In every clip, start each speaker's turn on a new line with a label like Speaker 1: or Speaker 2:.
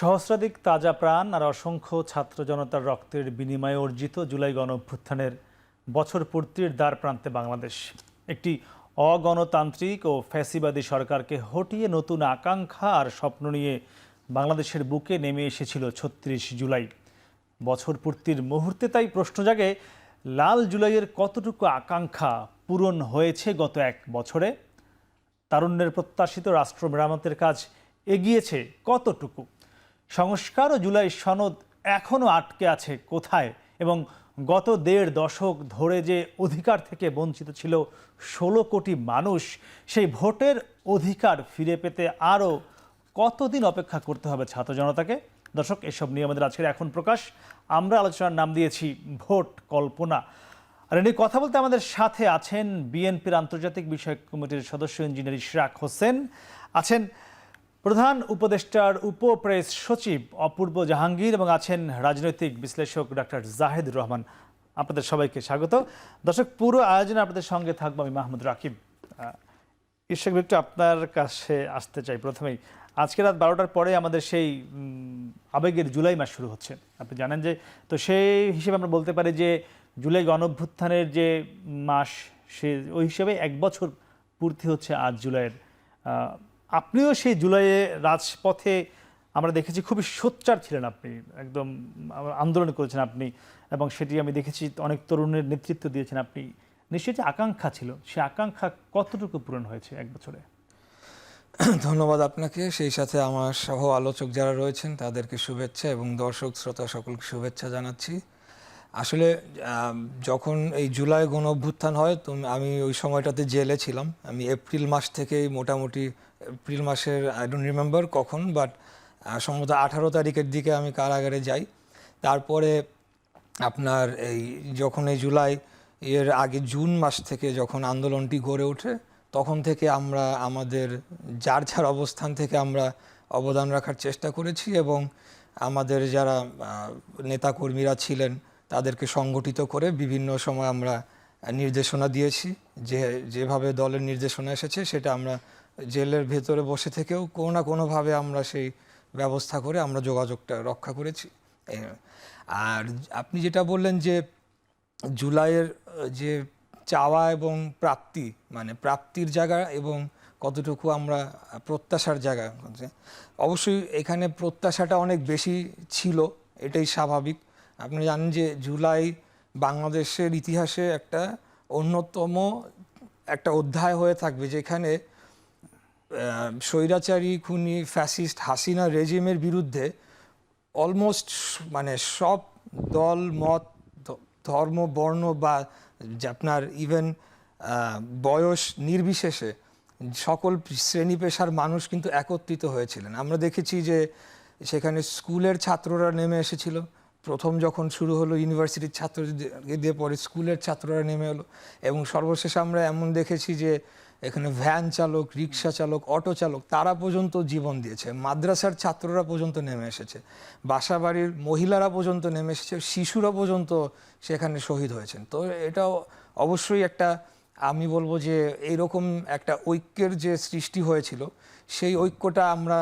Speaker 1: সহস্রাধিক তাজা প্রাণ আর অসংখ্য ছাত্র জনতার রক্তের বিনিময়ে অর্জিত জুলাই গণঅভ্যুত্থানের বছর পূর্তির দ্বার প্রান্তে বাংলাদেশ। একটি অগণতান্ত্রিক ও ফ্যাসিবাদী সরকারকে হটিয়ে নতুন আকাঙ্ক্ষা আর স্বপ্ন নিয়ে বাংলাদেশের বুকে নেমে এসেছিল ৩৬ জুলাই। বছর পূর্তির মুহূর্তে তাই প্রশ্ন জাগে, লাল জুলাইয়ের কতটুকু আকাঙ্ক্ষা পূরণ হয়েছে গত এক বছরে? তারুণ্যের প্রত্যাশিত রাষ্ট্র মেরামতের কাজ এগিয়েছে কতটুকু? সংস্কার ও জুলাই সনদ এখনও আটকে আছে কোথায়? এবং গত ১.৫ দশক ধরে যে অধিকার থেকে বঞ্চিত ছিল ১৬ কোটি মানুষ, সেই ভোটের অধিকার ফিরে পেতে আরও কতদিন অপেক্ষা করতে হবে ছাত্র জনতাকে? দর্শক, এসব নিয়ে আমাদের আজকের এখন প্রকাশ। আমরা আলোচনার নাম দিয়েছি ভোট কল্পনা। আর এ নিয়ে কথা বলতে আমাদের সাথে আছেন বিএনপির আন্তর্জাতিক বিষয়ক কমিটির সদস্য ইঞ্জিনিয়ার ইশরাক হোসেন, আছেন প্রধান উপদেষ্টার উপপ্রেস সচিব অপূর্ব জাহাঙ্গীর এবং আছেন রাজনৈতিক বিশ্লেষক ডাক্তার জাহেদুর রহমান। আপনাদের সবাইকে স্বাগত। দর্শক, পুরো আয়োজনে আপনাদের সঙ্গে থাকবো আমি মাহমুদ রাকিব। ইশরাক, একটু আপনার কাছে আসতে চাই প্রথমেই। আজকে রাত ১২টার পরে আমাদের সেই আবেগের জুলাই মাস শুরু হচ্ছে, আপনি জানেন যে। তো সেই হিসেবে আমরা বলতে পারি যে জুলাই গণঅভ্যুত্থানের যে মাস, সে ওই হিসেবে ১ বছর পূর্তি হচ্ছে আজ জুলাইয়ের। আপনিও সেই জুলাইয়ে রাজপথে আমরা দেখেছি খুবই সোচ্চার ছিলেন আপনি, একদম আন্দোলন করেছেন আপনি, এবং সেটি আমি দেখেছি অনেক তরুণের নেতৃত্ব দিয়েছেন আপনি। নিশ্চয়ই যে আকাঙ্ক্ষা ছিল, সে আকাঙ্ক্ষা কতটুকু পূরণ হয়েছে ১ বছরে?
Speaker 2: ধন্যবাদ আপনাকে, সেই সাথে আমার সহ আলোচক যারা রয়েছেন তাদেরকে শুভেচ্ছা এবং দর্শক শ্রোতা সকলকে শুভেচ্ছা জানাচ্ছি। আসলে যখন এই জুলাই গণ অভ্যুত্থান হয়, তো আমি ওই সময়টাতে জেলে ছিলাম। আমি এপ্রিল মাস থেকেই মোটামুটি, এপ্রিল মাসের আই ডোন্ট রিমেম্বার কখন, বাট সম্ভবত 18 তারিখের দিকে আমি কারাগারে যাই। তারপরে আপনার যখন এই জুলাই এর আগে জুন মাস থেকে যখন আন্দোলনটি গড়ে ওঠে, তখন থেকে আমরা আমাদের যার যার অবস্থান থেকে আমরা অবদান রাখার চেষ্টা করেছি এবং আমাদের যারা নেতাকর্মীরা ছিলেন তাদেরকে সংগঠিত করে বিভিন্ন সময় আমরা নির্দেশনা দিয়েছি। যেভাবে দলের নির্দেশনা এসেছে সেটা আমরা জেলের ভেতরে বসে থেকেও কোনো না কোনোভাবে আমরা সেই ব্যবস্থা করে আমরা যোগাযোগটা রক্ষা করেছি। আর আপনি যেটা বললেন যে জুলাইয়ের যে চাওয়া এবং প্রাপ্তি, মানে প্রাপ্তির জায়গা এবং কতটুকু আমরা প্রত্যাশার জায়গা, অবশ্যই এখানে প্রত্যাশাটা অনেক বেশি ছিল, এটাই স্বাভাবিক। আপনি জানেন যে জুলাই বাংলাদেশের ইতিহাসে একটা অন্যতম একটা অধ্যায় হয়ে থাকবে, যেখানে স্বৈরাচারী খুনি ফ্যাসিস্ট হাসিনা রেজিমের বিরুদ্ধে অলমোস্ট মানে সব দল মত ধর্ম বর্ণ বা আপনার ইভেন বয়স নির্বিশেষে সকল শ্রেণী পেশার মানুষ কিন্তু একত্রিত হয়েছিলেন। আমরা দেখেছি যে সেখানে স্কুলের ছাত্ররা নেমে এসেছিল, প্রথম যখন শুরু হলো ইউনিভার্সিটির ছাত্রদের দিয়ে, পরে স্কুলের ছাত্ররা নেমে এলো, এবং সর্বশেষ আমরা এমন দেখেছি যে এখানে ভ্যান চালক, রিক্সা চালক, অটো চালক তারা পর্যন্ত জীবন দিয়েছে, মাদ্রাসার ছাত্ররা পর্যন্ত নেমে এসেছে, বাসাবাড়ির মহিলারা পর্যন্ত নেমে এসেছে, শিশুরা পর্যন্ত সেখানে শহীদ হয়েছেন। তো এটাও অবশ্যই একটা, আমি বলবো যে এইরকম একটা ঐক্যের যে সৃষ্টি হয়েছিল, সেই ঐক্যটা আমরা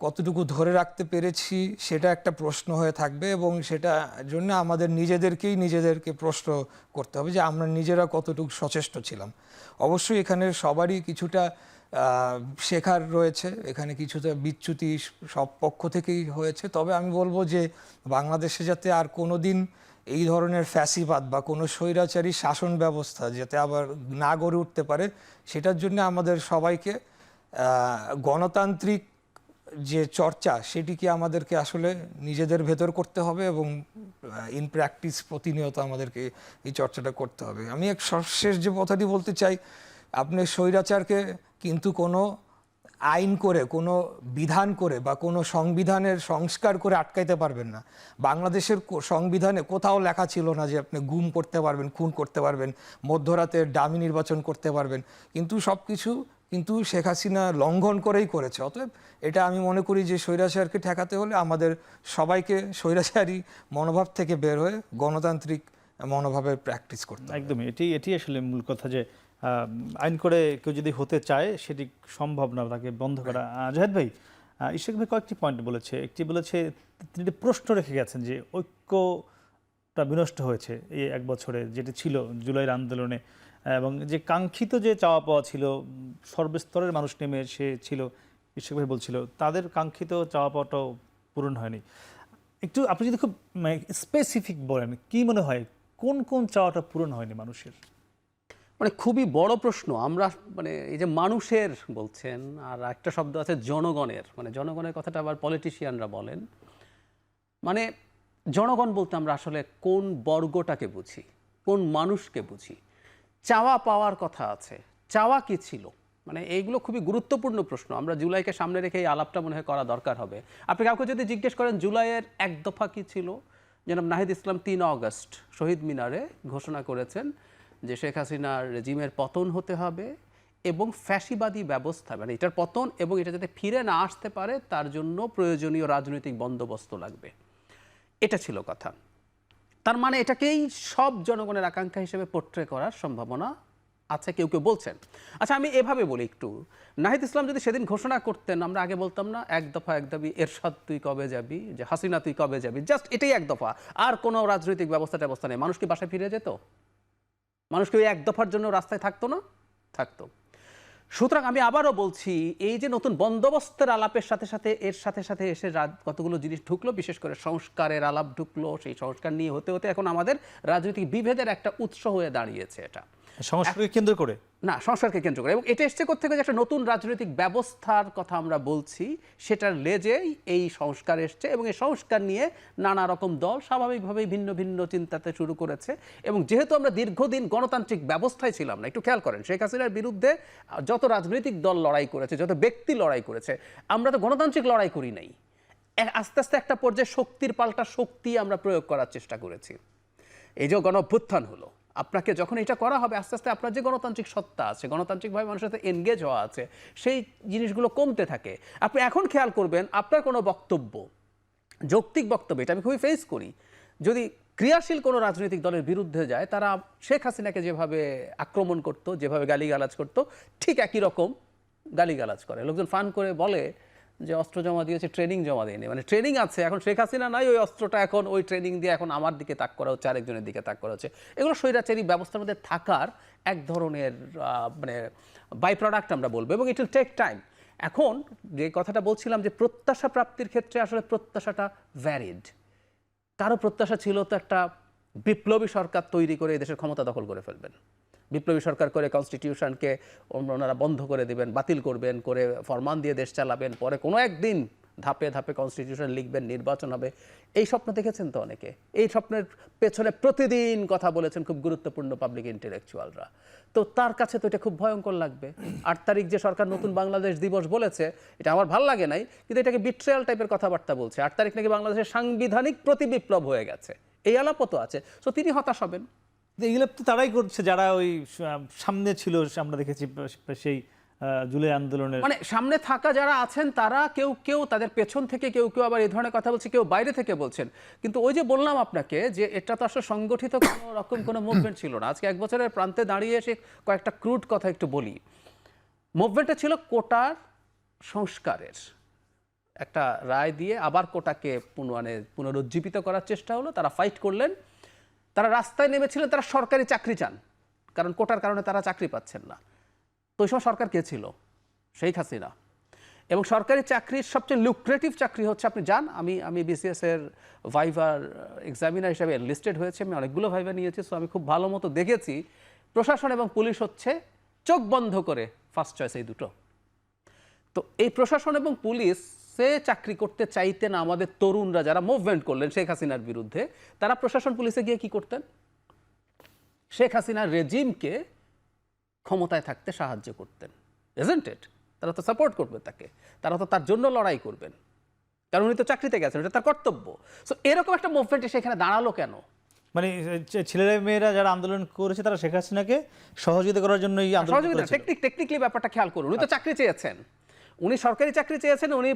Speaker 2: কতটুকু ধরে রাখতে পেরেছি সেটা একটা প্রশ্ন হয়ে থাকবে, এবং সেটা জন্য আমাদের নিজেদেরকে প্রশ্ন করতে হবে যে আমরা নিজেরা কতটুকু সচেষ্ট ছিলাম। অবশ্যই এখানে সবারই কিছুটা শেখার রয়েছে, এখানে কিছুটা বিচ্যুতি সব পক্ষ থেকেই হয়েছে। তবে আমি বলবো যে বাংলাদেশে যাতে আর কোনো দিন এই ধরনের ফ্যাসিবাদ বা কোনো স্বৈরাচারী শাসন ব্যবস্থা যাতে আবার না গড়ে উঠতে পারে, সেটার জন্য আমাদের সবাইকে গণতান্ত্রিক যে চর্চা সেটিকে আমাদেরকে আসলে নিজেদের ভেতর করতে হবে এবং ইন প্র্যাকটিস প্রতিনিয়ত আমাদেরকে এই চর্চাটা করতে হবে। আমি এক সর্বশেষ যে কথাটি বলতে চাই, আপনি স্বৈরাচারকে কিন্তু কোনো আইন করে, কোনো বিধান করে বা কোনো সংবিধানের সংস্কার করে আটকাইতে পারবেন না। বাংলাদেশের সংবিধানে কোথাও লেখা ছিল না যে আপনি গুম করতে পারবেন, খুন করতে পারবেন, মধ্যরাতে ডামি নির্বাচন করতে পারবেন, কিন্তু সব কিছু কিন্তু শেখ হাসিনা লঙ্ঘন করেই করেছে। অতএব এটা আমি মনে করি যে স্বৈরাচারকে ঠেকাতে হলে আমাদের সবাইকে স্বৈরাচারী মনোভাব থেকে বের হয়ে গণতান্ত্রিক মনোভাবের প্র্যাকটিস করতে হবে।
Speaker 1: একদমই, এটি আসলে মূল কথা, যে আইন করে কেউ যদি হতে চায় সেটি সম্ভব না, তাকে বন্ধ করা। জাহেদ ভাই, ইশাক ভাই কয়েকটি পয়েন্ট বলেছে। একটি বলেছে তিনি একটি প্রশ্ন রেখে গেছেন যে ঐক্যটা বিনষ্ট হয়েছে এই এক বছরে, যেটি ছিল জুলাইয়ের আন্দোলনে, এবং যে কাঙ্ক্ষিত যে চাওয়া পাওয়া ছিল, সর্বস্তরের মানুষ নেমে এসে ছিল, ইশাক ভাই বলছিল তাদের কাঙ্ক্ষিত চাওয়া পাওয়াটাও পূরণ হয়নি। একটু আপনি যদি খুব স্পেসিফিক বলেন, কি মনে হয় কোন কোন চাওয়াটা পূরণ হয়নি মানুষের?
Speaker 3: মানে খুবই বড় প্রশ্ন। আমরা মানে এই যে মানুষের বলছেন, আর একটা শব্দ আছে জনগণের, মানে জনগণের কথাটা আবার পলিটিশিয়ানরা বলেন। মানে জনগণ বলতে আমরা আসলে কোন বর্গটাকে বুঝি, কোন মানুষকে বুঝি? চাওয়া পাওয়ার কথা আছে, চাওয়া কি ছিল? মানে এইগুলো খুবই গুরুত্বপূর্ণ প্রশ্ন। আমরা জুলাইকে সামনে রেখে এই আলাপটা মনে হয় করা দরকার হবে। আপনি কাউকে যদি জিজ্ঞেস করেন জুলাইয়ের এক দফা কি ছিল, যেন নাহিদ ইসলাম 3 অগস্ট শহীদ মিনারে ঘোষণা করেছেন যে শেখ হাসিনার রেজিমের পতন হতে হবে এবং ফ্যাসিবাদী ব্যবস্থা, মানে এটার পতন এবং এটা যাতে ফিরে না আসতে পারে তার জন্য প্রয়োজনীয় রাজনৈতিক বন্দোবস্ত লাগবে। এটা ছিল কথা। তার মানে এটাকেই সব জনগণের আকাঙ্ক্ষা হিসেবে পোট্রে করার সম্ভাবনা আছে, কেউ কেউ বলছেন। আচ্ছা, আমি এভাবে বলি একটু, নাহিদ ইসলাম যদি সেদিন ঘোষণা করতেন, আমরা আগে বলতাম না এক দফা এক দাবি, এরশাদ তুই কবে যাবি, যে হাসিনা তুই কবে যাবি, জাস্ট এটাই এক দফা, আর কোনো রাজনৈতিক ব্যবস্থা নেই, মানুষ কি বাসায় ফিরে যেত? মানুষ কি ওই এক দফার জন্য রাস্তায় থাকতো না? থাকতো। সুতরাং আমি আবারও বলছি, এই যে নতুন বন্দোবস্তের আলাপের সাথে সাথে এর সাথে সাথে এসে কতগুলো জিনিস ঢুকলো, বিশেষ করে সংস্কারের আলাপ ঢুকলো। সেই সংস্কার নিয়ে হতে হতে এখন আমাদের রাজনৈতিক বিভেদের একটা উৎস হয়ে দাঁড়িয়েছে এটা,
Speaker 1: সংস্কারকে কেন্দ্র করে
Speaker 3: না সংস্কারকে কেন্দ্র করে। এবং এটা এসছে কোত্থেকে, যে একটা নতুন রাজনৈতিক ব্যবস্থার কথা আমরা বলছি, সেটার লেজেই এই সংস্কার এসছে এবং এই সংস্কার নিয়ে নানা রকম দল স্বাভাবিকভাবেই ভিন্ন ভিন্ন চিন্তাতে শুরু করেছে। এবং যেহেতু আমরা দীর্ঘদিন গণতান্ত্রিক ব্যবস্থায় ছিলাম না, একটু খেয়াল করেন, শেখ হাসিনার বিরুদ্ধে যত রাজনৈতিক দল লড়াই করেছে, যত ব্যক্তি লড়াই করেছে, আমরা তো গণতান্ত্রিক লড়াই করি নাই। আস্তে আস্তে একটা পর্যায়ে শক্তির পাল্টা শক্তি আমরা প্রয়োগ করার চেষ্টা করেছি। এই যে গণঅভ্যুত্থান হলো, আপনাকে যখন এটা করা হবে, আস্তে আস্তে আপনার যে গণতান্ত্রিক সত্তা আছে, গণতান্ত্রিকভাবে মানুষের সাথে এনগেজ হওয়া আছে, সেই জিনিসগুলো কমতে থাকে। আপনি এখন খেয়াল করবেন, আপনার কোনো বক্তব্য, যৌক্তিক বক্তব্য, এটা আমি খুবই ফেস করি, যদি ক্রিয়াশীল কোনো রাজনৈতিক দলের বিরুদ্ধে যায়, তারা শেখ হাসিনাকে যেভাবে আক্রমণ করতো, যেভাবে গালিগালাজ করতো, ঠিক একই রকম গালিগালাজ করে। লোকজন ফান করে বলে যে অস্ত্র জমা দিয়েছে, ট্রেনিং জমা দেয়নি। মানে ট্রেনিং আছে, এখন শেখ হাসিনা নাই, ওই অস্ত্রটা এখন ওই ট্রেনিং দিয়ে এখন আমার দিকে তাক করা হচ্ছে, আরেকজনের দিকে তাক করা হচ্ছে। এগুলো স্বৈরাচারী ব্যবস্থার মধ্যে থাকার এক ধরনের মানে বাই প্রোডাক্ট আমরা বলবো, এবং ইট উইল টেক টাইম। এখন যে কথাটা বলছিলাম, যে প্রত্যাশা প্রাপ্তির ক্ষেত্রে আসলে প্রত্যাশাটা ভ্যারিড। কারো প্রত্যাশা ছিল তো একটা বিপ্লবী সরকার তৈরি করে এই দেশের ক্ষমতা দখল করে ফেলবেন, বিপ্লবী সরকার করে কনস্টিটিউশনকে ওনারা বন্ধ করে দেবেন, বাতিল করবেন, করে ফরমান দিয়ে দেশ চালাবেন, পরে কোনো একদিন ধাপে ধাপে কনস্টিটিউশন লিখবেন, নির্বাচন হবে। এই স্বপ্ন দেখেছেন তো অনেকে, এই স্বপ্নের পেছনে প্রতিদিন কথা বলেছেন খুব গুরুত্বপূর্ণ পাবলিক ইন্টেলেকচুয়ালরা। তো তার কাছে তো এটা খুব ভয়ঙ্কর লাগবে। 8 তারিখ যে সরকার নতুন বাংলাদেশ দিবস বলেছে, এটা আমার ভালো লাগে নাই, কিন্তু এটাকে বিট্রেয়াল টাইপের কথাবার্তা বলছে। 8 তারিখ নাকি বাংলাদেশের সাংবিধানিক প্রতিবিপ্লব হয়ে গেছে, এই আলাপও তো আছে। তো তিনি হতাশ হবেন।
Speaker 1: এগুলো তো তারাই করছে যারা ওই সামনে ছিল, আমরা দেখেছি সেই জুলাই আন্দোলনের,
Speaker 3: মানে সামনে থাকা যারা আছেন তারা কেউ কেউ তাদের পেছন থেকে, কেউ কেউ আবার এই ধরনের কথা বলছে, কেউ বাইরে থেকে বলছেন। কিন্তু ওই যে বললাম আপনাকে, যে এটা তো আসলে সংগঠিত কোনো রকম কোনো মুভমেন্ট ছিল না। আজকে 1 বছরের প্রান্তে দাঁড়িয়ে এসে কয়েকটা ক্রুড কথা একটু বলি। মুভমেন্টটা ছিল কোটার সংস্কারের, একটা রায় দিয়ে আবার কোটাকে পুনরুজ্জীবিত করার চেষ্টা হলো। তারা ফাইট করলেন, তারা রাস্তায় নেমেছিলেন, তারা সরকারি চাকরি চান, কারণ কোটার কারণে তারা চাকরি পাচ্ছেন না। তো ওই সময় সরকার কে ছিল? শেখ হাসিনা। এবং সরকারি চাকরির সবচেয়ে লুক্রেটিভ চাকরি হচ্ছে, আপনি যান, আমি বিসিএস এর ভাইভার এক্সামিনার হিসেবে এনলিস্টেড হয়েছে, আমি অনেকগুলো ভাইভা নিয়েছি, সো আমি খুব ভালো মতো দেখেছি প্রশাসন এবং পুলিশ হচ্ছে চোখ বন্ধ করে ফার্স্ট চয়েস, এই দুটো। তো এই প্রশাসন এবং পুলিশে চাকরি করতে চাইতেন আমাদের তরুণরা যারা মুভমেন্ট করলেন শেখ হাসিনার বিরুদ্ধে। তারা প্রশাসন পুলিশে গিয়ে কি করতেন? শেখ হাসিনার রেজিমকে ক্ষমতায় থাকতে সাহায্য করতেন, ইজন্ট ইট? তারা তো সাপোর্ট করবে তাকে, তারা তো তার জন্য লড়াই করবেন, কারণ উনি তো চাকরিতে গেছেন, এটা তার কর্তব্য। সো এরকম একটা মুভমেন্ট সেখানে দাঁড়ালো কেন?
Speaker 1: মানে ছেলেরা মেয়েরা যারা আন্দোলন করেছে তারা শেখ হাসিনাকে সহযোগিতা করার জন্য এই আন্দোলন করেছে।
Speaker 3: টেকনিক্যালি ব্যাপারটা খেয়াল করুন, উনি তো চাকরি চেয়েছেন, উনি সরকারি চাকরি চেয়েছেন, উনি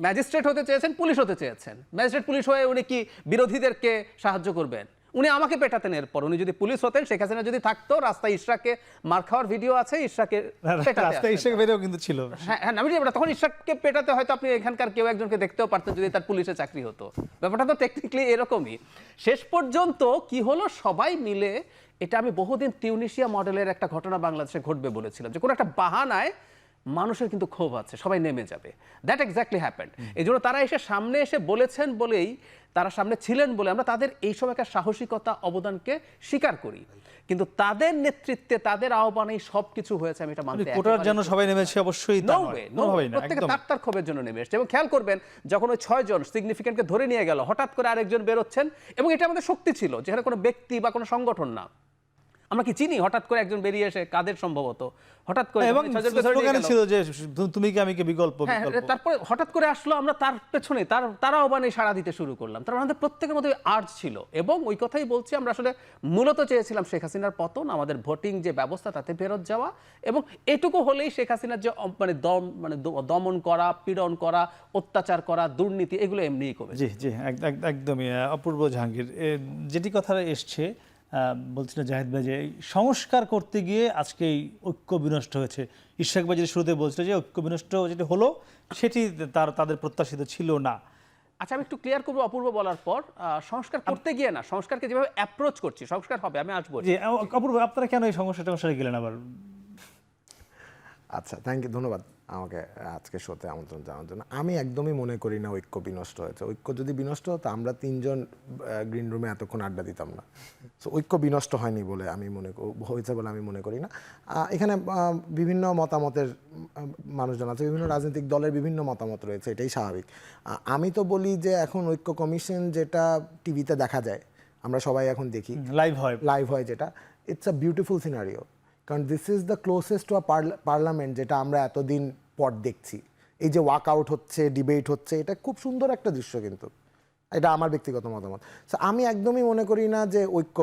Speaker 3: ম্যাজিস্ট্রেট হতে চেয়েছেন, পুলিশ হতে চেয়েছেন। ম্যাজিস্ট্রেট পুলিশ হয়ে উনি কি বিরোধীদেরকে সাহায্য করবেন? উনি আমাকে পেটাতেন। এরপর উনি যদি পুলিশ হতেন, শেখ হাসিনা যদি থাকতো, রাস্তায় ইশরাককে মার খাওয়ার ভিডিও আছে, ইশরাককে পেটাতে
Speaker 1: রাস্তায়
Speaker 3: আসতেন।
Speaker 1: ইশরাক বেরেও কিন্তু ছিল।
Speaker 3: হ্যাঁ হ্যাঁ, আমি বলি, তখন ইশরাককে পেটাতে হয়তো আপনি এখানকার কেউ একজনকে দেখতেও পারতেন যদি তার পুলিশে চাকরি হতো। ব্যাপারটা তো টেকনিক্যালি এরকমই। শেষ পর্যন্ত কি হলো, সবাই মিলে, এটা আমি বহুদিন টিউনিশিয়া মডেলের একটা ঘটনা বাংলাদেশে ঘটবে বলেছিলাম, যে কোনো একটা বাহানায় মানুষের কিন্তু ক্ষোভ আছে, সবাই নেমে যাবে। That exactly happened. এই জন্য তারা এসে সামনে এসে বলেছেন বলেই, তারা সামনে ছিলেন বলে আমরা তাদের এই সময়কার সাহসিকতা, অবদানকে স্বীকার করি। কিন্তু তাদের নেতৃত্বে, তাদের আহ্বানেই সবকিছু হয়েছে, আমি এটা মানতে
Speaker 1: কোটার জন্য সবাই নেমেছে, অবশ্যই তা নয়, কোনোভাবেই না,
Speaker 3: প্রত্যেকে
Speaker 1: একদম।
Speaker 3: তার ক্ষোভের জন্য নেমে এসেছে। এবং খেয়াল করবেন, যখন ওই 6 জন সিগনিফিকেন্টকে ধরে নিয়ে গেল, হঠাৎ করে আরেকজন বেরোচ্ছেন, এবং এটা আমাদের শক্তি ছিল, যেখানে কোনো ব্যক্তি বা কোনো সংগঠন না, আমরা কি চিনি, হঠাৎ করে একজন বেরিয়ে এসে, কাদের সম্ভবত হঠাৎ করে,
Speaker 1: এবং
Speaker 3: 6 জনকে ধরে নিয়ে
Speaker 1: স্লোগান
Speaker 3: গেল।
Speaker 1: ছিল যে তুমি কি আমি কি বিকল্প
Speaker 3: হ্যাঁ,
Speaker 1: বিকল্প।
Speaker 3: তারপরে হঠাৎ করে আসলো, আমরা তার পেছনে, তারা আহ্বানে সাড়া দিতে শুরু করলাম। তার আমাদের প্রত্যেকের মধ্যে আর্জ ছিল। এবং ওই কথাই বলছি, আমরা আসলে মূলত চেয়েছিলাম শেখ হাসিনার পতন, আমাদের ভোটিং যে ব্যবস্থা তাতে ফেরত যাওয়া, এবং এটুকু হলেই শেখ হাসিনার যে দমন করা, পীড়ন করা, অত্যাচার করা, দুর্নীতি, এগুলো এমনিই কমে।
Speaker 1: জি জি, একদমই। অপূর্ব জাহাঙ্গীর, যেটি কথা এসছে, বলছিল জাহিদ ভাই, যে এই সংস্কার করতে গিয়ে আজকে এই ঐক্য বিনষ্ট হয়েছে। ইশরাক ভাই যেটি শুরুতে বলছিল যে ঐক্য বিনষ্ট যেটি হলো, সেটি তাদের প্রত্যাশিত ছিল না।
Speaker 3: আচ্ছা, আমি একটু ক্লিয়ার করবো অপূর্ব বলার পর, সংস্কার করতে গিয়ে না, সংস্কারকে যেভাবে অ্যাপ্রোচ করছি, সংস্কার হবে, আমি আসবো।
Speaker 1: যে অপূর্ব, আপনারা কেন এই সংস্কারে গেলেন আবার?
Speaker 4: আচ্ছা, থ্যাংক ইউ, ধন্যবাদ আমাকে আজকে শোতে আমন্ত্রণ জানার জন্য। আমি একদমই মনে করি না ঐক্য বিনষ্ট হয়েছে। ঐক্য যদি বিনষ্ট হতো, আমরা 3 জন গ্রিন রুমে এতক্ষণ আড্ডা দিতাম না। সো ঐক্য বিনষ্ট হয়নি বলে আমি হয়েছে বলে আমি মনে করি না। এখানে বিভিন্ন মতামতের মানুষজন আছে, বিভিন্ন রাজনৈতিক দলের বিভিন্ন মতামত রয়েছে, এটাই স্বাভাবিক। আমি তো বলি যে এখন ঐক্য কমিশন যেটা টিভিতে দেখা যায়, আমরা সবাই এখন দেখি, লাইভ হয় যেটা, ইটস আ বিউটিফুল সিনারিও। কারণ this is the closest to a parliament যেটা আমরা এতদিন পর দেখছি। এই যে ওয়াক আউট হচ্ছে, ডিবেট হচ্ছে, এটা খুব সুন্দর একটা দৃশ্য। কিন্তু এটা আমার ব্যক্তিগত মতামত। সো আমি একদমই মনে করি না যে ঐক্য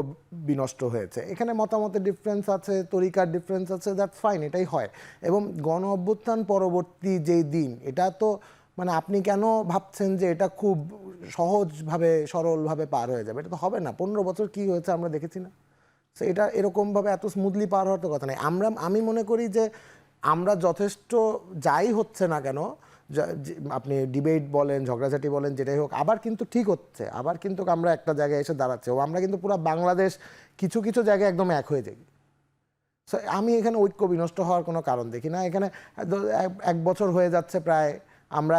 Speaker 4: বিনষ্ট হয়েছে। এখানে মতামতের ডিফারেন্স আছে, তরিকার ডিফারেন্স আছে, দ্যাটস ফাইন, এটাই হয়। এবং গণ অভ্যুত্থান পরবর্তী যেই দিন, এটা তো মানে আপনি কেন ভাবছেন যে এটা খুব সহজভাবে, সরলভাবে পার হয়ে যাবে? এটা তো হবে না। 15 বছর কি হয়েছে আমরা দেখেছি না? সো এটা এরকমভাবে এত স্মুথলি পার হওয়ার তো কথা নেই। আমি মনে করি যে আমরা যথেষ্ট, যাই হচ্ছে না কেন, আপনি ডিবেট বলেন, ঝগড়াঝাটি বলেন, যেটাই হোক, আবার কিন্তু ঠিক হচ্ছে, আবার কিন্তু আমরা একটা জায়গায় এসে দাঁড়াচ্ছি, ও আমরা কিন্তু পুরো বাংলাদেশ কিছু কিছু জায়গায় একদম এক হয়ে যাই। সো আমি এখানে ঐক্য বিনষ্ট হওয়ার কোনো কারণ দেখি না। এখানে 1 বছর হয়ে যাচ্ছে প্রায়, আমরা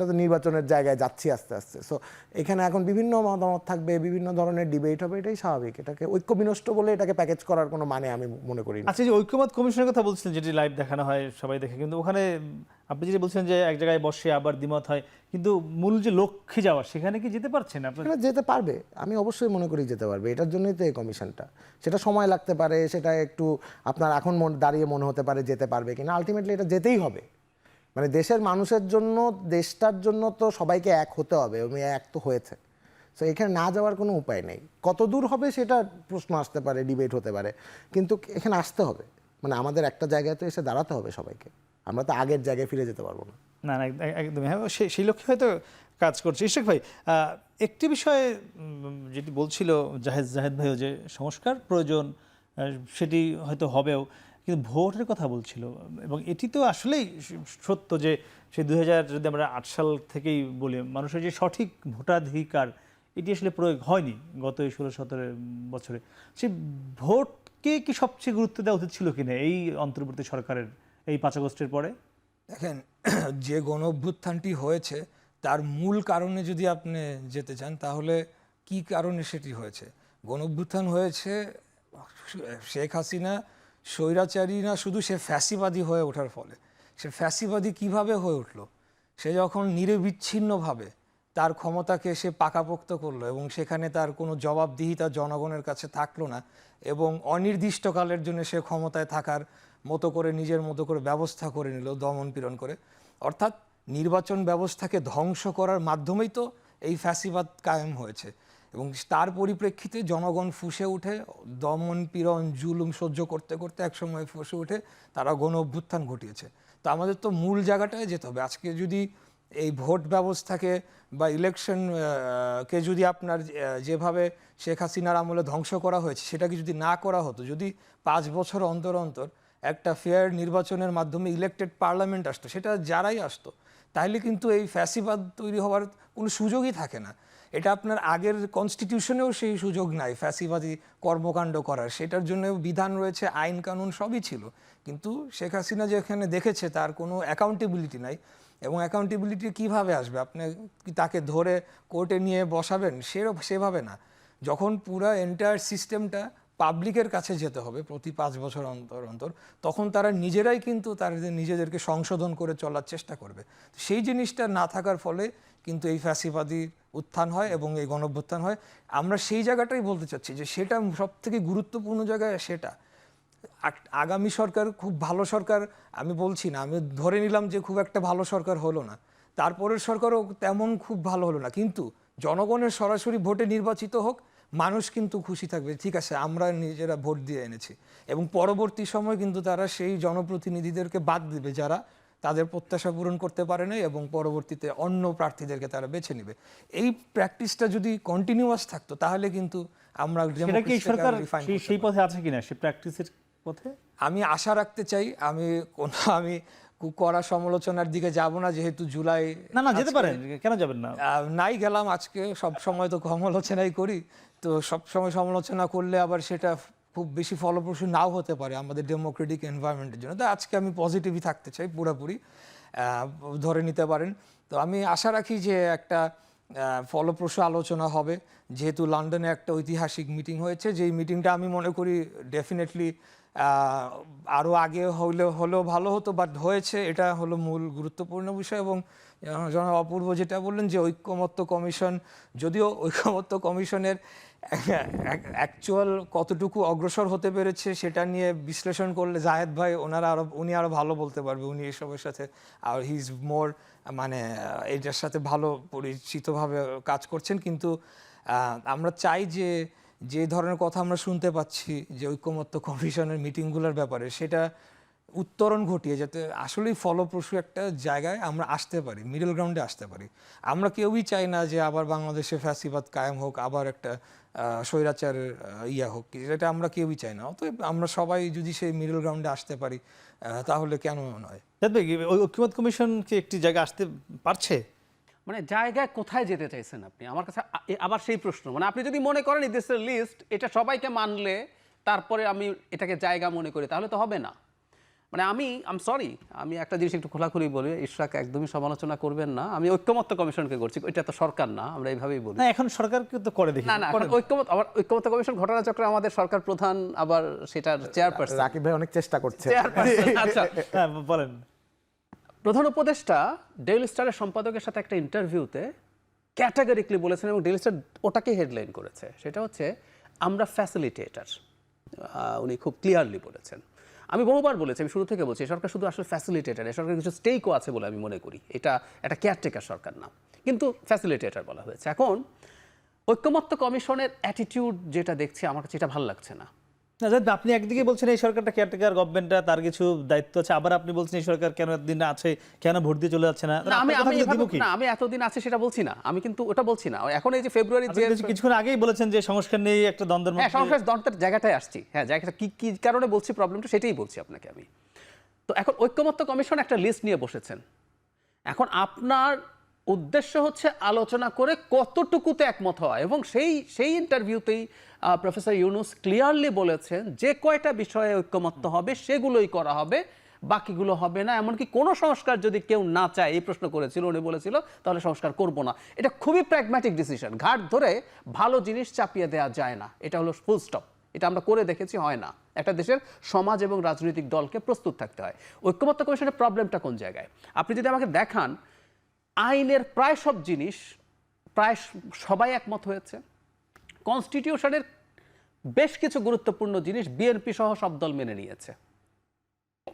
Speaker 4: তো নির্বাচনের জায়গায় যাচ্ছি আস্তে আস্তে। সো এখানে এখন বিভিন্ন মতামত থাকবে, বিভিন্ন ধরনের ডিবেট হবে, এটাই স্বাভাবিক। এটাকে ঐক্য বিনষ্ট বলে এটাকে প্যাকেজ করার কোনো মানে আমি মনে করি না।
Speaker 1: আচ্ছা, যে ঐক্যমত কমিশনের কথা বলছিলেন, যেটি লাইভ দেখানো হয়, সবাই দেখে, কিন্তু ওখানে আপনি যেটি বলছেন যে এক জায়গায় বসে আবার দ্বিমত হয়, কিন্তু মূল যে লক্ষ্যে যাওয়া, সেখানে কি যেতে পারছেন আপনারা?
Speaker 4: সেটা যেতে পারবে, আমি অবশ্যই মনে করি যেতে পারবে। এটার জন্যই তো এই কমিশনটা। সেটা সময় লাগতে পারে, সেটা একটু আপনার এখন দাঁড়িয়ে মনে হতে পারে যেতে পারবে কিনা, আলটিমেটলি এটা যেতেই হবে। মানে দেশের মানুষের জন্য, দেশটার জন্য তো সবাইকে এক হতে হবে, এবং এক তো হয়েছে। সো এখানে না যাওয়ার কোনো উপায় নেই। কত দূর হবে সেটা প্রশ্ন আসতে পারে, ডিবেট হতে পারে, কিন্তু এখানে আসতে হবে। মানে আমাদের একটা জায়গায় তো এসে দাঁড়াতে হবে সবাইকে। আমরা তো আগের জায়গায় ফিরে যেতে পারবো না।
Speaker 1: না না, একদমই। হ্যাঁ, সেই লক্ষ্যে হয়তো কাজ করছে। ইশরাক ভাই, একটি বিষয়ে যেটি বলছিল জাহেদ ভাইও, যে সংস্কার প্রয়োজন, সেটি হয়তো হবেও, কিন্তু ভোটের কথা বলছিল, এবং এটি তো আসলেই সত্য যে সেই 2000, যদি আমরা 8 সাল থেকেই বলি, মানুষের যে সঠিক ভোটাধিকার, এটি আসলে প্রয়োগ হয়নি গত এই 16-17 বছরে। সেই ভোটকে কি সবচেয়ে গুরুত্ব দেওয়া উচিত ছিল কিনা এই অন্তর্বর্তী সরকারের এই 5 আগস্টের পরে?
Speaker 2: দেখেন, যে গণ অভ্যুত্থানটি হয়েছে তার মূল কারণে যদি আপনি যেতে চান, তাহলে কি কারণে সেটি হয়েছে? গণ অভ্যুত্থান হয়েছে শেখ হাসিনা স্বৈরাচারী না, শুধু সে ফ্যাসিবাদী হয়ে ওঠার ফলে। সে ফ্যাসিবাদী কিভাবে হয়ে উঠলো? সে যখন নিরবিচ্ছিন্নভাবে তার ক্ষমতাকে সে পাকাপোক্ত করলো, এবং সেখানে তার কোনো জবাবদিহিতা জনগণের কাছে থাকলো না, এবং অনির্দিষ্টকালের জন্য সে ক্ষমতায় থাকার মতো করে, নিজের মতো করে ব্যবস্থা করে নিল, দমন পীড়ন করে। অর্থাৎ নির্বাচন ব্যবস্থাকে ধ্বংস করার মাধ্যমেই তো এই ফ্যাসিবাদ কায়েম হয়েছে, এবং তার পরিপ্রেক্ষিতে জনগণ ফুঁসে উঠে, দমন পীড়ন জুলুম সহ্য করতে করতে একসময় ফুঁসে উঠে তারা গণ অভ্যুত্থান ঘটিয়েছে। তো আমাদের তো মূল জায়গাটায় যেতে হবে। আজকে যদি এই ভোট ব্যবস্থাকে বা ইলেকশন কে যদি আপনার যেভাবে শেখ হাসিনার আমলে ধ্বংস করা হয়েছে সেটাকে যদি না করা হতো, যদি 5 বছর অন্তর অন্তর একটা ফেয়ার নির্বাচনের মাধ্যমে ইলেকটেড পার্লামেন্ট আসতো, সেটা যারাই আসতো, তাহলে কিন্তু এই ফ্যাসিবাদ তৈরি হওয়ার কোনো সুযোগই থাকে না। এটা আপনার আগের কনস্টিটিউশনেও সেই সুযোগ নাই ফ্যাসিবাদী কর্মকাণ্ড করার, সেটার জন্য বিধান রয়েছে, আইন কানুন সবই ছিল। কিন্তু শেখ হাসিনা যেখানে দেখেছে তার কোনো অ্যাকাউন্টেবিলিটি নাই, এবং অ্যাকাউন্টেবিলিটি কিভাবে আসবে? আপনি কি তাকে ধরে কোর্টে নিয়ে বসাবেন? সেভাবে না। যখন পুরো এন্টায়ার সিস্টেমটা পাবলিকের কাছে যেতে হবে প্রতি 5 বছর অন্তর অন্তর, তখন তারা নিজেরাই কিন্তু তাদের নিজেদেরকে সংশোধন করে চলার চেষ্টা করবে। সেই জিনিসটা না থাকার ফলে কিন্তু এই ফ্যাসিবাদী উত্থান হয় এবং এই গণঅভ্যুত্থান হয়। আমরা সেই জায়গাটাই বলতে চাচ্ছি যে সেটা সবথেকে গুরুত্বপূর্ণ জায়গায়। সেটা আগামী সরকার খুব ভালো সরকার আমি বলছি না, আমি ধরে নিলাম যে খুব একটা ভালো সরকার হলো না, তারপরের সরকারও তেমন খুব ভালো হলো না, কিন্তু জনগণের সরাসরি ভোটে নির্বাচিত হোক, মানুষ কিন্তু খুশি থাকবে, ঠিক আছে আমরা নিজেরা ভোট দিয়ে এনেছি। এবং পরবর্তী সময় কিন্তু তারা সেই জনপ্রতিনিধিদেরকে বাদ দিবে যারা তাদের প্রত্যাশা পূরণ করতে পারে না, এবং পরবর্তীতে অন্য প্রার্থীদেরকে তারা বেছে নেবে। এই প্র্যাকটিসটা যদি কন্টিনিউয়াস থাকতো তাহলে কিন্তু আমরা
Speaker 1: সেটা কি সরকার
Speaker 2: refine করতে
Speaker 1: সেই পথে আছে কিনা, সেই প্র্যাকটিসের পথে?
Speaker 2: আমি আশা রাখতে চাই। আমি কড়া সমালোচনার দিকে যাব না, যেহেতু জুলাই
Speaker 1: না যেতে পারেন, কেন যাবেন না?
Speaker 2: নাই গেলাম আজকে, সব সময় তো সমালোচনাই করি, তো সব সময় সমালোচনা করলে আবার সেটা খুব বেশি ফলপ্রসূ নাও হতে পারে আমাদের ডেমোক্রেটিক এনভায়রনমেন্টের জন্য। তাই আজকে আমি পজিটিভই থাকতে চাই, পুরোপুরি ধরে নিতে পারেন। তো আমি আশা রাখি যে একটা ফলপ্রসূ আলোচনা হবে, যেহেতু লন্ডনে একটা ঐতিহাসিক মিটিং হয়েছে, যেই মিটিংটা আমি মনে করি ডেফিনেটলি আরও আগে হলেও ভালো হতো, বাট হয়েছে, এটা হলো মূল গুরুত্বপূর্ণ বিষয়। এবং জনাব অপূর্ব যেটা বললেন যে ঐকমত্য কমিশন, যদিও ঐকমত্য কমিশনের অ্যাকচুয়াল কতটুকু অগ্রসর হতে পেরেছে সেটা নিয়ে বিশ্লেষণ করলে জাহেদ ভাই উনি আরও ভালো বলতে পারবে, উনি এসবের সাথে আর হি ইজ মোর মানে এটার সাথে ভালো পরিচিতভাবে কাজ করছেন। কিন্তু আমরা চাই যে ধরনের কথা আমরা শুনতে পাচ্ছি যে ঐকমত্য কমিশনের মিটিংগুলোর ব্যাপারে, সেটা উত্তরণ ঘটিয়ে যাতে আসলেই ফলপ্রসূ একটা জায়গায় আমরা আসতে পারি, মিডল গ্রাউন্ডে আসতে পারি। আমরা কেউই চাই না যে আবার বাংলাদেশে ফ্যাসিবাদ কায়েম হোক, আবার একটা স্বৈরাচার হোক, এটা আমরা কেউই চাই না। অতএব আমরা সবাই যদি সেই মিডল গ্রাউন্ডে আসতে পারি তাহলে কেন নয়?
Speaker 1: ঐকমত্য কমিশন কি একটি জায়গায় আসতে পারছে?
Speaker 3: মানে জায়গায় কোথায় যেতে চাইছেন আপনি? আমার কাছে আবার সেই প্রশ্ন, মানে আপনি যদি মনে করেন দেশের লিস্ট এটা সবাইকে মানলে তারপরে আমি এটাকে জায়গা মনে করি, তাহলে তো হবে না। মানে আম সরি, আমি একটা জিনিস একটু খোলাখুলি বলি, ইশরাক একদমই সমালোচনা করবেন না, আমি ঐকমত্য কমিশনকে করছি, এটা তো সরকার না, আমরা এইভাবেই বলি।
Speaker 1: না এখন সরকারকে তো করে দেখি
Speaker 3: না ঐকমত্য কমিশন ঘটনাচক্রে আমাদের সরকার প্রধান আবার সেটার চেয়ারপারসন
Speaker 4: রাকিব ভাই অনেক চেষ্টা করছে।
Speaker 3: আচ্ছা,
Speaker 1: হ্যাঁ বলেন।
Speaker 3: প্রধান উপদেষ্টা ডেইলি স্টারের সম্পাদকের সাথে একটা ইন্টারভিউতে ক্যাটাগরিক্যালি বলেছেন, এবং ডেইলি স্টার ওটাকে হেডলাইন করেছে, সেটা হচ্ছে আমরা ফ্যাসিলিটেটর। উনি খুব ক্লিয়ারলি বলেছেন। আমি বহুবার বলেছি, আমি শুরু থেকে বলছি, সরকার শুধু আসলে ফ্যাসিলিটেটর, এই সরকার কিছু স্টেকও আছে বলে আমি মনে করি, এটা একটা কেয়ারটেকার সরকার না, কিন্তু ফ্যাসিলিটেটর বলা হয়েছে। এখন ঐকমত্য কমিশনের অ্যাটিটিউড যেটা দেখছি আমার কাছে এটা ভালো লাগছে না।
Speaker 1: না আপনি একদিকে বলছেন এই সরকারটা কেয়ারটেকার গভর্নমেন্টটা, তার কিছু দায়িত্ব আছে, আবার আপনি বলছেন এই সরকার কেন এতদিন আছে, কেন ভোট দিয়ে চলে যাচ্ছে না?
Speaker 3: আমি এতদিন আছে সেটা বলছি না, আমি কিন্তু ওটা বলছি না। এখন এই যে ফেব্রুয়ারি
Speaker 1: কিছুক্ষণ আগেই বলেছেন যে সংস্কার নেই একটা দ্বন্দ্বের মধ্যে,
Speaker 3: সংস্কার দ্বন্দ্বের জায়গাটায় আসছি, হ্যাঁ জায়গাটা কি কারণে বলছি প্রবলেমটা সেটাই বলছি আপনাকে আমি। তো এখন ঐকমত্য কমিশন একটা লিস্ট নিয়ে বসেছেন, এখন আপনার উদ্দেশ্য হচ্ছে আলোচনা করে কতটুকুতে একমত হওয়া, এবং সেই ইন্টারভিউতেই প্রফেসর ইউনুস ক্লিয়ারলি বলেছেন যে কয়টা বিষয়ে ঐকমত্য হবে সেগুলোই করা হবে, বাকিগুলো হবে না। এমনকি কোনো সংস্কার যদি কেউ না চায়, এই প্রশ্ন করেছিল, উনি বলেছিল তাহলে সংস্কার করব না। এটা খুবই প্র্যাগম্যাটিক ডিসিশন, ঘাট ধরে ভালো জিনিস চাপিয়ে দেওয়া যায় না, এটা হলো ফুল স্টপ। এটা আমরা করে দেখেছি, হয় না। একটা দেশের সমাজ এবং রাজনৈতিক দলকে প্রস্তুত থাকতে হয়। ঐকমত্য কমিশনের প্রবলেমটা কোন জায়গায়? আপনি যদি আমাকে দেখান, আইনের প্রায় সব জিনিস প্রায় সবাই একমত হয়েছে। কনস্টিটিউশনের বেশ কিছু গুরুত্বপূর্ণ জিনিস বিএনপি সহ সব দল মেনে নিয়েছে,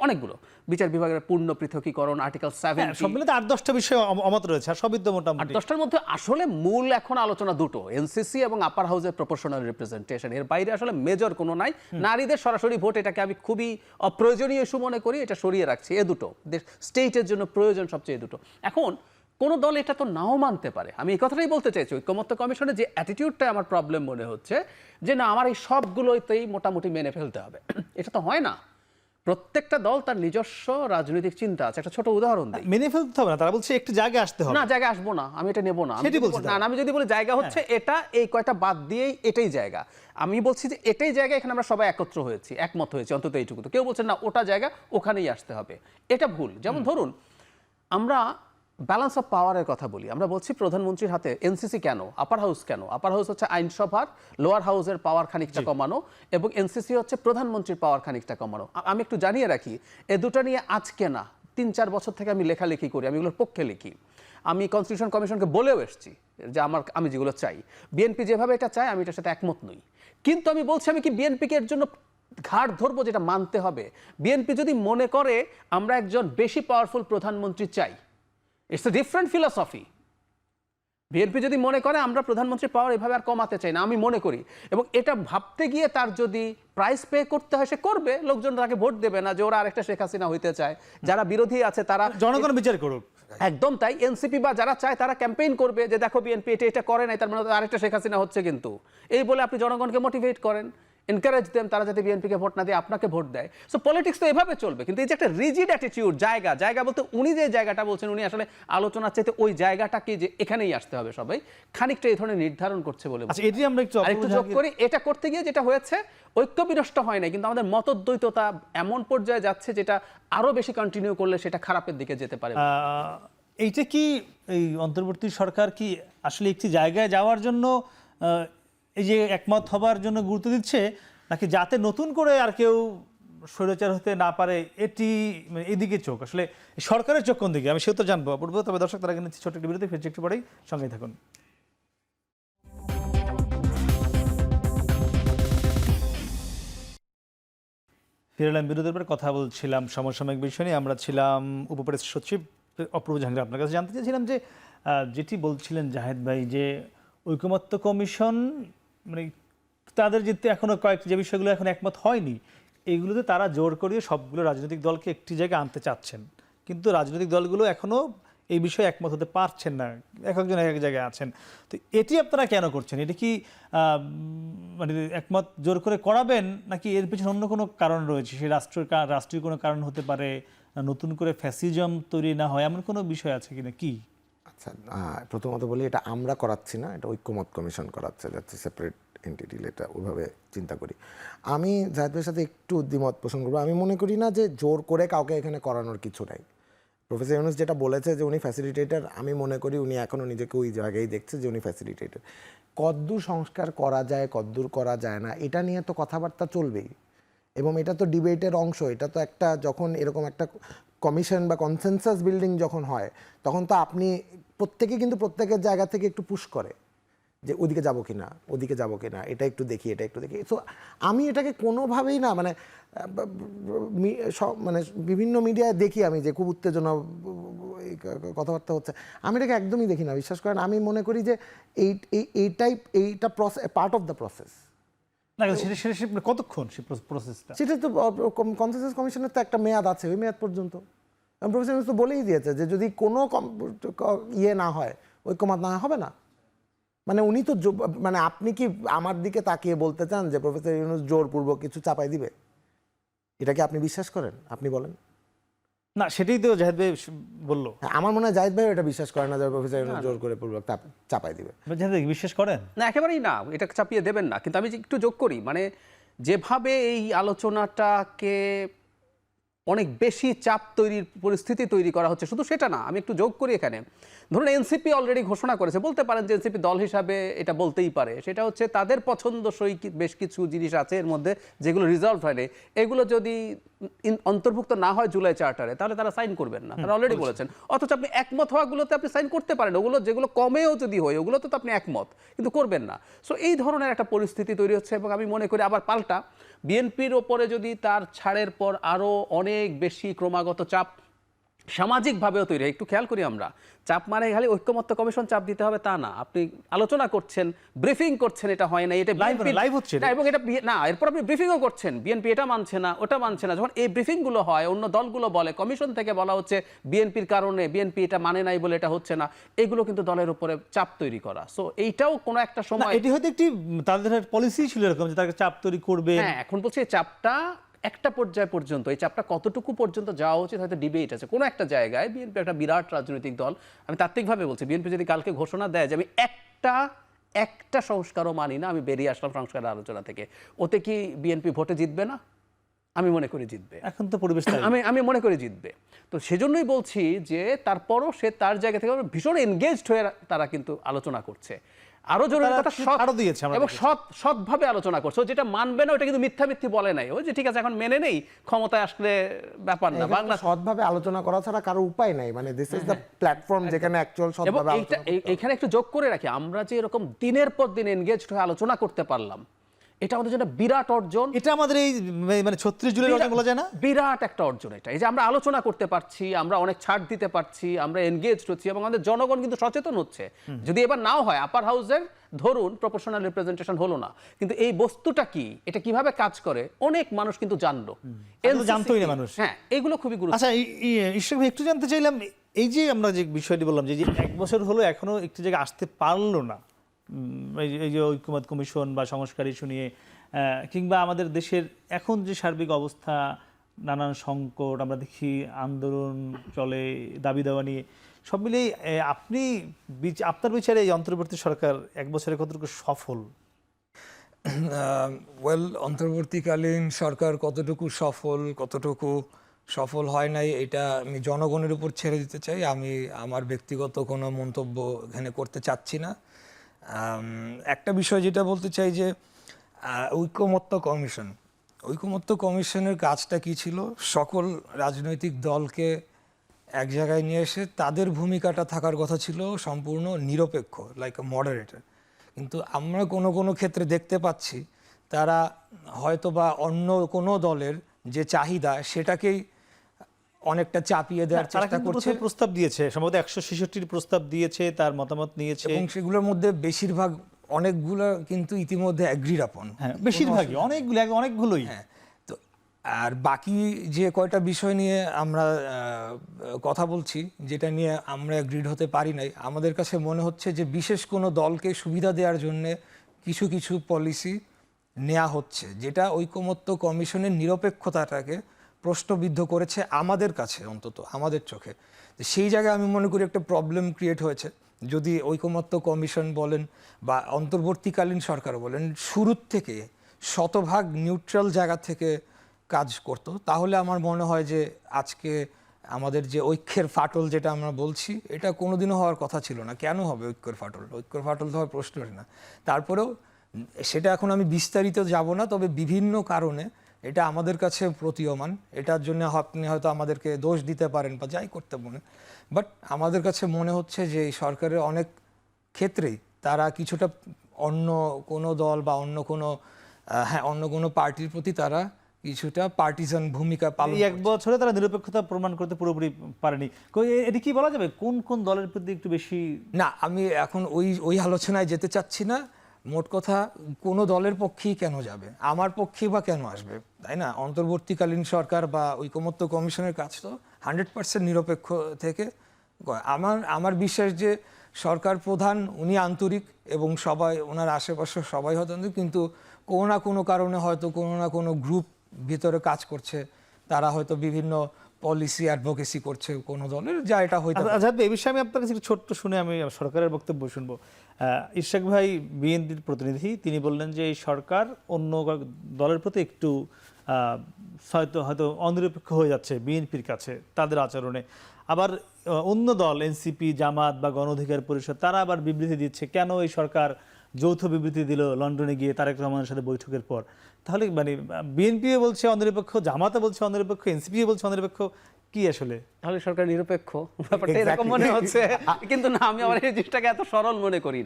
Speaker 3: অনেকগুলো। বিচার বিভাগের পূর্ণ পৃথকীকরণ, আর্টিকেল 7,
Speaker 1: সব মিলে 8-10টা বিষয় অমত রয়েছে, আর সবই তো মোটামুটি
Speaker 3: 10টার মধ্যে আসলে মূল এখন আলোচনা দুটো, এনসিসি এবং আপার হাউসের প্রপোর্শনাল রিপ্রেজেন্টেশন। এর বাইরে আসলে মেজর কোনো নাই। নারীদের সরাসরি ভোট, এটাকে আমি খুবই অপ্রয়োজনীয় ইস্যু মনে করি, এটা সরিয়ে রাখছি। এ দুটো স্টেটের জন্য প্রয়োজন সবচেয়ে দুটো। এখন কোনো দল এটা তো নাও মানতে পারে। আমি এই কথাটাই বলতে চাইছি, ঐক্যমত্য কমিশনের যে অ্যাটিটিউডটা আমার প্রবলেম মনে হচ্ছে, যে না আমার এই সবগুলোতেই মোটামুটি মেনে ফেলতে হবে, এটা তো হয় না। প্রত্যেকটা দল তার নিজস্ব রাজনৈতিক চিন্তা আছে। একটা ছোট উদাহরণ দিই।
Speaker 1: মেনে ফেলতে হবে না, তারা বলছে একটু জায়গায় আসতে হবে।
Speaker 3: না, জায়গা আসবো না, আমি এটা নেব না।
Speaker 1: সেটাই বলছি
Speaker 3: না, আমি যদি বলি জায়গা হচ্ছে এটা, এই কয়টা বাদ দিয়েই এটাই জায়গা, আমি বলছি যে এটাই জায়গা, এখানে আমরা সবাই একত্র হয়েছি, একমত হয়েছি অন্তত এইটুকু। তো কেউ বলছে না ওটা জায়গা, ওখানেই আসতে হবে, এটা ভুল। যেমন ধরুন আমরা ব্যালেন্স অফ পাওয়ারের কথা বলি, আমরা বলছি প্রধানমন্ত্রীর হাতে এনসিসি কেন, আপার হাউস কেন? আপার হাউস হচ্ছে আইনসভার, লোয়ার হাউসের পাওয়ার খানিকটা কমানো, এবং এনসিসি হচ্ছে প্রধানমন্ত্রীর পাওয়ার খানিকটা কমানো। আমি একটু জানিয়ে রাখি, এ দুটো নিয়ে আজকে না, 3-4 বছর থেকে আমি লেখালেখি করি, আমি এগুলোর পক্ষে লিখি। আমি কনস্টিটিউশন কমিশনকে বলেও এসেছি যে আমি যেগুলো চাই, বিএনপি যেভাবে এটা চায় আমি এটার সাথে একমত নই। কিন্তু আমি বলছি, আমি কি বিএনপিকে এর জন্য ঘাট ধরবো? যেটা মানতে হবে, বিএনপি যদি মনে করে আমরা একজন বেশি পাওয়ারফুল প্রধানমন্ত্রী চাই, it's a different philosophy. BNP যদি মনে করে আমরা প্রধানমন্ত্রীর পাওয়ার এভাবে আর কমাতে চাই না, আমি মনে করি, এবং এটা ভাবতে গিয়ে তার যদি প্রাইস পে করতে হয় সে করবে, লোকজন তাকে ভোট দেবে না যে ওরা আরেকটা শেখ হাসিনা হইতে চায়। যারা বিরোধী আছে তারা
Speaker 1: জনগণ বিচার করুক।
Speaker 3: একদম তাই। এনসিপি বা যারা চায় তারা ক্যাম্পেইন করবে যে দেখো বিএনপি এটা করে নাই, তার মানে আরেকটা শেখ হাসিনা হচ্ছে। কিন্তু এই বলে আপনি জনগণকে মোটিভেট করেন, এনকারেজ দেন, তারা যাতে বিএনপিকে ভোট না দিয়ে আপনাকে ভোট দেয়। সো পলিটিক্স তো এভাবে চলবে। কিন্তু এই যে একটা রিজিড অ্যাটিটিউড, জায়গা বলতে উনি যে জায়গাটা বলছেন, উনি আসলে আলোচনার চাইতে ওই জায়গাটাকে যে এখানেই আসতে হবে সবাই, খানিকটা এই ধরনের নির্ধারণ করছে বলে।
Speaker 1: আচ্ছা, এটি আমরা একটু
Speaker 3: আরেকটু যোগ করি, এটা করতে গিয়ে যেটা হয়েছে, ঐক্য বিনষ্ট হয় নাই, কিন্তু আমাদের মতদ্বৈততা এমন পর্যায়ে যাচ্ছে যেটা আরো বেশি কন্টিনিউ করলে সেটা খারাপের দিকে যেতে পারে।
Speaker 1: এইটা কি এই অন্তর্বর্তী সরকার কি আসলে একটি জায়গায় যাওয়ার জন্য এই যে একমত হবার জন্য গুরুত্ব দিচ্ছে, নাকি যাতে নতুন করে আর কেউ স্বৈরাচার হতে না পারে, এটি এদিকে চোখ? আসলে সরকারের চোখ কোন দিকে আমি সেও তো জানবো অপূর্ব। তবে দর্শক, তারা কিন্তু ছোট একটি বিরতি, ফিরছি একটু পরেই, সঙ্গেই থাকুন। ফিরলাম বিরতির পর, কথা বলছিলাম সমসাময়িক বিষয় নিয়ে। আমরা ছিলাম উপপ্রেস সচিব অপূর্ব জাহাঙ্গীর। আপনার কাছে জানতে চেয়েছিলাম যে যেটি বলছিলেন জাহেদ ভাই, যে ঐকমত্য কমিশন মানে তাদের যেতে এখনো কয়েকটি যে বিষয়গুলো এখন একমত হয়নি, এইগুলোতে তারা জোর করিয়ে সবগুলো রাজনৈতিক দলকে একটি জায়গায় আনতে চাচ্ছেন, কিন্তু রাজনৈতিক দলগুলো এখনো এই বিষয়ে একমত হতে পারছেন না, এক একজন এক এক জায়গায় আছেন। তো এটি আপনারা কেন করছেন? এটি কি মানে একমত জোর করে করাবেন, নাকি এর পিছনে অন্য কোনো কারণ রয়েছে? সেই রাষ্ট্রীয় কোনো কারণ হতে পারে, নতুন করে ফ্যাসিজম তৈরি না হয়, এমন কোনো বিষয় আছে কিনা কি?
Speaker 4: আচ্ছা, প্রথমত বলি, এটা আমরা করাচ্ছি না, এটা ঐক্যমত কমিশন করাচ্ছে, যাচ্ছে সেপারেট এন্টিটি, এটা ওইভাবে চিন্তা করি। আমি জাহেদ ভাইয়ের সাথে একটু দ্বিমত পোষণ করবো। আমি মনে করি না যে জোর করে কাউকে এখানে করানোর কিছু নাই। প্রফেসর ইউনূস যেটা বলেছে যে উনি ফ্যাসিলিটেটর, আমি মনে করি উনি এখনও নিজেকে ওই জায়গায় দেখছে যে উনি ফ্যাসিলিটেটর। কদ্দূর সংস্কার করা যায়, কদ্দূর করা যায় না, এটা নিয়ে তো কথাবার্তা চলবেই, এবং এটা তো ডিবেটের অংশ। এটা তো একটা, যখন এরকম একটা কমিশন বা কনসেনসাস বিল্ডিং যখন হয়, তখন তো আপনি প্রত্যেকে কিন্তু প্রত্যেকের জায়গা থেকে একটু পুশ করে যে ওদিকে যাবো কিনা, ওদিকে যাবো কিনা, এটা একটু দেখি, এটা একটু দেখি। তো আমি এটাকে কোনোভাবেই না, মানে মানে বিভিন্ন মিডিয়ায় দেখি আমি যে খুব উত্তেজনা কথাবার্তা হচ্ছে, আমি এটাকে একদমই দেখি না, বিশ্বাস করেন। আমি মনে করি যে এইটা পার্ট অফ দ্য প্রসেস।
Speaker 1: না, সেটা কতক্ষণ সেই প্রসেসটা?
Speaker 4: সেটা তো কনসেনসাস কমিশনের তো একটা মেয়াদ আছে, ওই মেয়াদ পর্যন্ত প্রফেসর ইউনূস তো বলেই দিয়েছে যে যদি কোনো ইয়ে না হয়, ঐক্যমত না হবে না। মানে উনি তো, মানে আপনি কি আমার দিকে তাকিয়ে বলতে চান যে প্রফেসর ইউনূস জোরপূর্বক কিছু চাপাই দিবে? এটা কি আপনি বিশ্বাস করেন? আপনি বলেন।
Speaker 1: না, সেটাই তো জাহেদ ভাই বললো।
Speaker 4: আমার মনে হয় জাহেদ ভাই এটা বিশ্বাস করেন না যে প্রফেসর ইউনূস জোর করে পূর্বক চাপাই দিবে।
Speaker 1: জাহেদ ভাই বিশ্বাস করেন?
Speaker 3: না, একেবারেই না, এটা চাপিয়ে দেবেন না। কিন্তু আমি একটু যোগ করি, মানে যেভাবে এই আলোচনাটাকে অনেক বেশি চাপ তৈরির পরিস্থিতি তৈরি করা হচ্ছে, শুধু সেটা না, আমি একটু যোগ করি এখানে। ধরুন এনসিপি অলরেডি ঘোষণা করেছে, বলতে পারেন যে এনসিপি দল হিসাবে এটা বলতেই পারে, সেটা হচ্ছে তাদের পছন্দসই বেশ কিছু জিনিস আছে এর মধ্যে যেগুলো রিজলভ হয়নি, এগুলো যদি অন্তর্ভুক্ত না হয় জুলাই চার্টারে, তাহলে তারা সাইন করবেন না, তারা অলরেডি বলেছেন। অথচ আপনি একমত হওয়াগুলোতে আপনি সাইন করতে পারেন, ওগুলো যেগুলো কমেও যদি হয় ওগুলোতে তো আপনি একমত, কিন্তু করবেন না। সো এই ধরনের একটা পরিস্থিতি তৈরি হচ্ছে, এবং আমি মনে করি আবার পাল্টা বিএনপির ওপরে যদি তার ছাড়ের পর আরও অনেক বেশি ক্রমাগত চাপ সামাজিকভাবেও তৈরি হয়। একটু খেয়াল করি আমরা, চাপ মানে খালি ঐক্যমত্য কমিশন চাপ দিতে হবে তা না। আপনি আলোচনা করছেন, ব্রিফিং করছেন, এটা হয় না, এটা
Speaker 1: Live
Speaker 3: BNP
Speaker 1: live হচ্ছে এটা।
Speaker 3: না, এবং এটা না, এরপর আপনি ব্রিফিংও করছেন, বিএনপি এটা মানছে না, ওটা মানছে না। যখন এই ব্রিফিংগুলো হয়, অন্য দলগুলো বলে, কমিশন থেকে বলা হচ্ছে বিএনপির কারণে, বিএনপি এটা মানে নাই বলে এটা হচ্ছে না, এগুলো কিন্তু দলের উপরে চাপ তৈরি করা। সো এইটাও কোনো একটা
Speaker 1: না,
Speaker 3: সময়,
Speaker 1: এটি হয়তো একটি তাদের পলিসি ছিল এরকম যে তাকে চাপ তৈরি করবে।
Speaker 3: হ্যাঁ, এখন বলছি এই চাপটা একটা পর্যায় পর্যন্ত, এই চাপটা কতটুকু পর্যন্ত যাওয়া উচিত হয়তো ডিবেট আছে। কোনো একটা জায়গায় বিএনপি একটা বিরাট রাজনৈতিক দল, আমি তাত্ত্বিকভাবে বলছি, বিএনপি যদি কালকে ঘোষণা দেয় যে আমি একটা সংস্কারও মানি না, আমি বেরিয়ে আসলাম সংস্কারের আলোচনা থেকে, ওতে কি বিএনপি ভোটে জিতবে না? আমি মনে করি জিতবে।
Speaker 1: এখন তো পরিবেশ তাই।
Speaker 3: আমি মনে করি জিতবে। তো সেজন্যই বলছি যে তারপরও সে তার জায়গা থেকে ভীষণ এনগেজড হয়ে তারা কিন্তু আলোচনা করছে। আরো জরুরি
Speaker 1: তারা
Speaker 3: কথা,
Speaker 1: ছাড়ও দিয়েছে আমরা
Speaker 3: এবং
Speaker 1: দেখেছি।
Speaker 3: সৎভাবে আলোচনা করছে। ও যেটা মানবে না ওটা কিন্তু মিথ্যামিথ্যি বলে নাই, ওই যে ঠিক আছে এখন মেনে নেই, ক্ষমতায় আসলে ব্যাপার না।
Speaker 4: এখানে
Speaker 3: বাংলা
Speaker 4: তো সৎভাবে আলোচনা করা ছাড়া কারো উপায় নাই, মানে দিস ইজ দ্য প্ল্যাটফর্ম যেখানে অ্যাকচুয়াল
Speaker 3: এবং
Speaker 4: সৎভাবে আলোচনা করতে হবে।
Speaker 3: এখানে একটু যোগ করে রাখি, আমরা যে এরকম দিনের পর দিন এনগেজড হয়ে আলোচনা করতে পারলাম, এটা আমাদের জন্য বিরাট অর্জন।
Speaker 1: এটা আমাদের এই মানে 36 জুলাই অর্জন বলা যায় না?
Speaker 3: বিরাট একটা অর্জন এটা। এই যে আমরা আলোচনা করতে পারছি, আমরা অনেক ছাড় দিতে পারছি, আমরা এনগেজড হচ্ছি, এবং আমাদের জনগণ কিন্তু সচেতন হচ্ছে। যদি এবার নাও হয়, আপার হাউসের ধরুন প্রপোর্শনাল রিপ্রেজেন্টেশন হলো না, কিন্তু এই বস্তুটা কি, এটা কিভাবে কাজ করে, অনেক মানুষ কিন্তু জানলো।
Speaker 1: আগে তো জানতোই না মানুষ।
Speaker 3: হ্যাঁ, এগুলো খুবই গুরুত্ব।
Speaker 1: আচ্ছা, ঈশ্বর ভাই একটু জানতে চাইলাম, এই যে আমরা যে বিষয়টি বললাম যে 1 বছর হলো এখনো একটি জায়গায় আসতে পারলো না, এই যে ঐক্যমত্য কমিশন বা সংস্কার ইস্যু নিয়ে, কিংবা আমাদের দেশের এখন যে সার্বিক অবস্থা, নানান সংকট আমরা দেখি, আন্দোলন চলে দাবি দেওয়া নিয়ে, সব মিলিয়ে আপনার বিচারে এই অন্তর্বর্তী সরকার 1 বছরে কতটুকু সফল?
Speaker 2: ওয়েল, অন্তর্বর্তীকালীন সরকার কতটুকু সফল হয় নাই এটা আমি জনগণের উপর ছেড়ে দিতে চাই। আমি আমার ব্যক্তিগত কোনো মন্তব্য এখানে করতে চাচ্ছি না। একটা বিষয় যেটা বলতে চাই যে ঐকমত্য কমিশনের কাজটা কি ছিল? সকল রাজনৈতিক দলকে এক জায়গায় নিয়ে এসে তাদের ভূমিকাটা থাকার কথা ছিল সম্পূর্ণ নিরপেক্ষ, লাইক আ মডারেটর। কিন্তু আমরা কোনো ক্ষেত্রে দেখতে পাচ্ছি তারা হয়তো বা অন্য কোনো দলের যে চাহিদা সেটাকেই অনেকটা চাপিয়ে দেওয়ার
Speaker 1: তারা
Speaker 2: চেষ্টা
Speaker 1: কিন্তু
Speaker 2: করছে,
Speaker 1: প্রথমে প্রস্তাব দিয়েছে, সম্ভবত 166টির প্রস্তাব দিয়েছে, তার মতামত নিয়েছে।
Speaker 2: এবং সেগুলোর মধ্যে বেশিরভাগ অনেকগুলো কিন্তু ইতিমধ্যে অ্যাগ্রিড আপন।
Speaker 1: হ্যাঁ, বেশিরভাগই, অনেকগুলোই।
Speaker 2: হ্যাঁ, তো আর বাকি যে কয়টা বিষয় নিয়ে আমরা কথা বলছি, যেটা নিয়ে আমরা অ্যাগ্রিড হতে পারি নাই, আমাদের কাছে মনে হচ্ছে যে বিশেষ কোনো দলকে সুবিধা দেওয়ার জন্য কিছু পলিসি নেওয়া হচ্ছে, যেটা ঐকমত্য কমিশনের নিরপেক্ষতাটাকে প্রশ্নবিদ্ধ করেছে আমাদের কাছে, অন্তত আমাদের চোখে। তো সেই জায়গায় আমি মনে করি একটা প্রবলেম ক্রিয়েট হয়েছে। যদি ঐকমত্য কমিশন বলেন বা অন্তর্বর্তীকালীন সরকার বলেন শুরুর থেকে শতভাগ নিউট্রাল জায়গা থেকে কাজ করত, তাহলে আমার মনে হয় যে আজকে আমাদের যে ঐক্যের ফাটল যেটা আমরা বলছি, এটা কোনোদিনও হওয়ার কথা ছিল না। কেন হবে ঐক্যের ফাটল তো হওয়ার প্রশ্নই না। তারপরেও সেটা এখন আমি বিস্তারিত যাব না, তবে বিভিন্ন কারণে এটা আমাদের কাছে প্রতীয়মান। এটার জন্য আপনি হয়তো আমাদেরকে দোষ দিতে পারেন বা যাই করতে মনে, বাট আমাদের কাছে মনে হচ্ছে যে এই সরকারের অনেক ক্ষেত্রেই তারা কিছুটা অন্য কোনো দল বা অন্য কোনো পার্টির প্রতি তারা কিছুটা পার্টিজান ভূমিকা পালন
Speaker 1: এই 1 বছরে তারা নিরপেক্ষতা প্রমাণ করতে পুরোপুরি পারেনি। এটি কি বলা যাবে কোন দলের প্রতি একটু বেশি?
Speaker 2: না, আমি এখন ওই আলোচনায় যেতে চাচ্ছি না। মোট কথা, কোনো দলের পক্ষেই কেন যাবে, আমার পক্ষেই বা কেন আসবে, তাই না? অন্তর্বর্তীকালীন সরকার বা ঐকমত্য কমিশনের কাজ তো 100% নিরপেক্ষ থেকে। আমার বিশ্বাস যে সরকার প্রধান উনি আন্তরিক, এবং সবাই ওনার আশেপাশে সবাই হয়তো আন্তরিক, কিন্তু কোনো না কোনো কারণে হয়তো কোনো না কোনো গ্রুপ ভিতরে কাজ করছে, তারা হয়তো বিভিন্ন পলিসি অ্যাডভোকেসি করছে কোনো দলের, যা এটা হয়তো।
Speaker 1: আচ্ছা, এই বিষয়ে আমি আপনার কাছে ছোট্ট শুনে আমি সরকারের বক্তব্য শুনবো। ইশাক ভাই বিএনপির প্রতিনিধি, তিনি বললেন যে এই সরকার অন্য দলের প্রতি একটু হয়তো অনিরপেক্ষ হয়ে যাচ্ছে বিএনপির কাছে তাদের আচরণে। আবার অন্য দল এনসিপি, জামাত বা গণ অধিকার পরিষদ, তারা আবার বিবৃতি দিচ্ছে। কেন এই সরকার যৌথ বিবৃতি দিল লন্ডনে গিয়ে তারেক রহমানের সাথে বৈঠকের পর? তাহলে মানে বিএনপিও বলছে অনিরপেক্ষ, জামাতও বলছে অনিরপেক্ষ, এনসিপিও বলছে অনিরপেক্ষ, কি আসলে?
Speaker 3: তাহলে সরকার নিরপেক্ষ ব্যাপারটা এরকম মনে হচ্ছে, কিন্তু না, আমি আমার এই জিনিসটাকে এত সরল মনে করি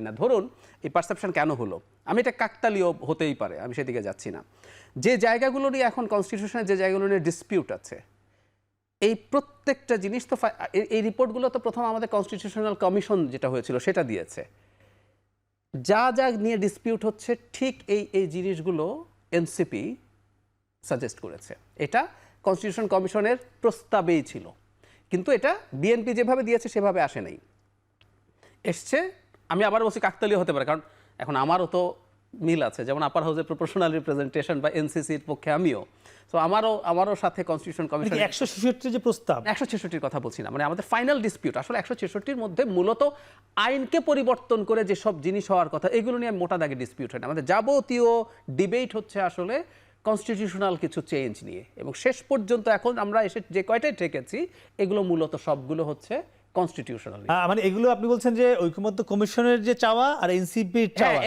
Speaker 3: না। ধরুন এই পারসেপশন কেন হলো, আমি এটা কাকতালীয় হতেই পারে, আমি সেদিকে যাচ্ছি না। যে জায়গাগুলো নিয়ে এখন কনস্টিটিউশনে যে জায়গাগুলো নিয়ে ডিসপিউট আছে, এই প্রত্যেকটা জিনিস তো এই রিপোর্টগুলো তো প্রথম আমাদের কনস্টিটিউশনাল কমিশন যেটা হয়েছিল সেটা দিয়েছে। যা যা নিয়ে ডিসপিউট হচ্ছে ঠিক এই জিনিসগুলো এনসিপি সাজেস্ট করেছে। এটা কনস্টিটিউশন কমিশনের প্রস্তাবেই ছিল, কিন্তু এটা বিএনপি যেভাবে দিয়েছে সেভাবে আসে নাই, এসছে। আমি আবার বলছি কাকতালীয় হতে পারে, কারণ এখন আমারও তো মিল আছে, যেমন আপার হাউসে প্রপোর্শনাল রিপ্রেজেন্টেশন বা এনসিসির পক্ষে আমিও, তো আমারও সাথে কনস্টিটিউশন কমিশন
Speaker 1: 166 যে প্রস্তাব,
Speaker 3: 166-র কথা বলছি না, মানে আমাদের ফাইনাল ডিসপিউট আসলে 166-র মধ্যে মূলত আইনকে পরিবর্তন করে যেসব জিনিস হওয়ার কথা এগুলো নিয়ে মোটা দাগে ডিসপিউট হয় না। আমাদের যাবতীয় ডিবেট হচ্ছে আসলে কনস্টিটিউশনাল কিছু চেঞ্জ নিয়ে, এবং শেষ পর্যন্ত এখন আমরা এসে যে কয়টাই ঠেকেছি এগুলো মূলত সবগুলো হচ্ছে কনস্টিটিউশনাল।
Speaker 1: মানে এগুলো আপনি বলছেন যে ঐকমত্য কমিশনের যে চাওয়া আর এনসিপির চাওয়া,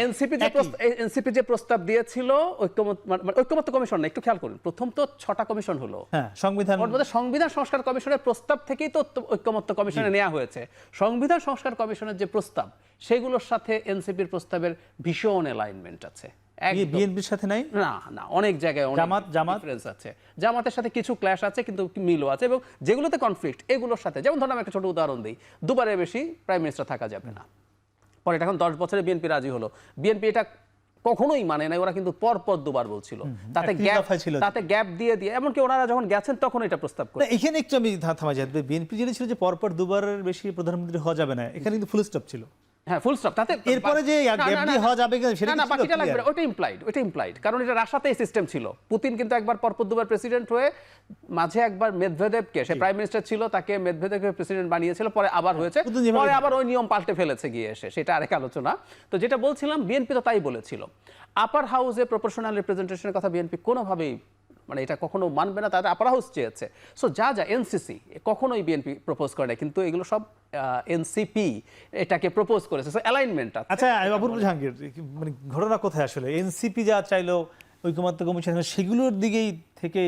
Speaker 3: এনসিপি যে প্রস্তাব দিয়েছিল ঐকমত্য কমিশন না, একটু খেয়াল করুন, প্রথম তো 6টা কমিশন হলো,
Speaker 1: হ্যাঁ, সংবিধান
Speaker 3: সংবিধান সংস্কার কমিশনের প্রস্তাব থেকেই তো ঐকমত্য কমিশনে নেওয়া হয়েছে। সংবিধান সংস্কার কমিশনের যে প্রস্তাব সেগুলোর সাথে এনসিপির প্রস্তাবের ভীষণ অ্যালাইনমেন্ট আছে।
Speaker 1: বিএনপির সাথে নাই,
Speaker 3: না না, অনেক জায়গায়
Speaker 1: জামাত
Speaker 3: ডিফারেন্স আছে, জামাতের সাথে কিছু ক্ল্যাশ আছে কিন্তু মিলও আছে, এবং যেগুলোতে কনফ্লিক্ট এগুলোর সাথে, যেমন ধরুন আমি একটা ছোট উদাহরণ দিই, দুবারের বেশি প্রাইম মিনিস্টার থাকা যাবে না, পরে এটা এখন 10 বছরে বিএনপি রাজি হলো। বিএনপি এটা কখনোই মানে নাই, ওরা কিন্তু পরপর দুবার বলছিল, তাতে গ্যাপ দিয়ে এমনকি ওনারা যখন গেছেন তখন এটা প্রস্তাব করে।
Speaker 1: এখানে একটু আমি থামা যায়, বিএনপি জেনেছিল যে পরপর দুবারের বেশি প্রধানমন্ত্রী হওয়া যাবে না, এখানে কিন্তু ফুল স্টপ ছিল।
Speaker 3: হ্যাঁ, ফুল স্টপ। তাতে
Speaker 1: এরপরে যে গ্যাপ দিয়ে হওয়া যাবে সেটা
Speaker 3: না, বাকিটা লাগবে, ওটা ইমপ্লাইড, কারণ এটা রাশিয়াতে এই সিস্টেম ছিল। পুতিন কিন্তু একবার পরপর দুবার প্রেসিডেন্ট হয়ে, মাঝে একবার মেদভেদেবকে, সে প্রাইম মিনিস্টার ছিল, তাকে মেদভেদেবকে প্রেসিডেন্ট বানিয়েছিল, পরে আবার হয়েছে, পরে আবার ওই নিয়ম পাল্টে ফেলেছে গিয়ে এসে, সেটা আরেক আলোচনা। তো যেটা বলছিলাম, বিএনপি তো তাই বলেছিল। আপার হাউসে প্রপোর্শনাল রিপ্রেজেন্টেশনের কথা বিএনপি কোনোভাবেই মানে এটা কখনো মানবে না, তাদের আপার হাউস চেয়েছে। সো যা এনসিসি কখনোই বিএনপি প্রপোজ করে না, কিন্তু এগুলো সব এনসিপি এটাকে প্রপোজ করেছে। সো অ্যালাইনমেন্ট আছে।
Speaker 1: আচ্ছা, অপূর্ব জাহাঙ্গীর, মানে ঘটনা কোথায় আসলে? এনসিপি যা চাইলো ঐকমত্য কমিশন সেগুলোর দিকেই থেকে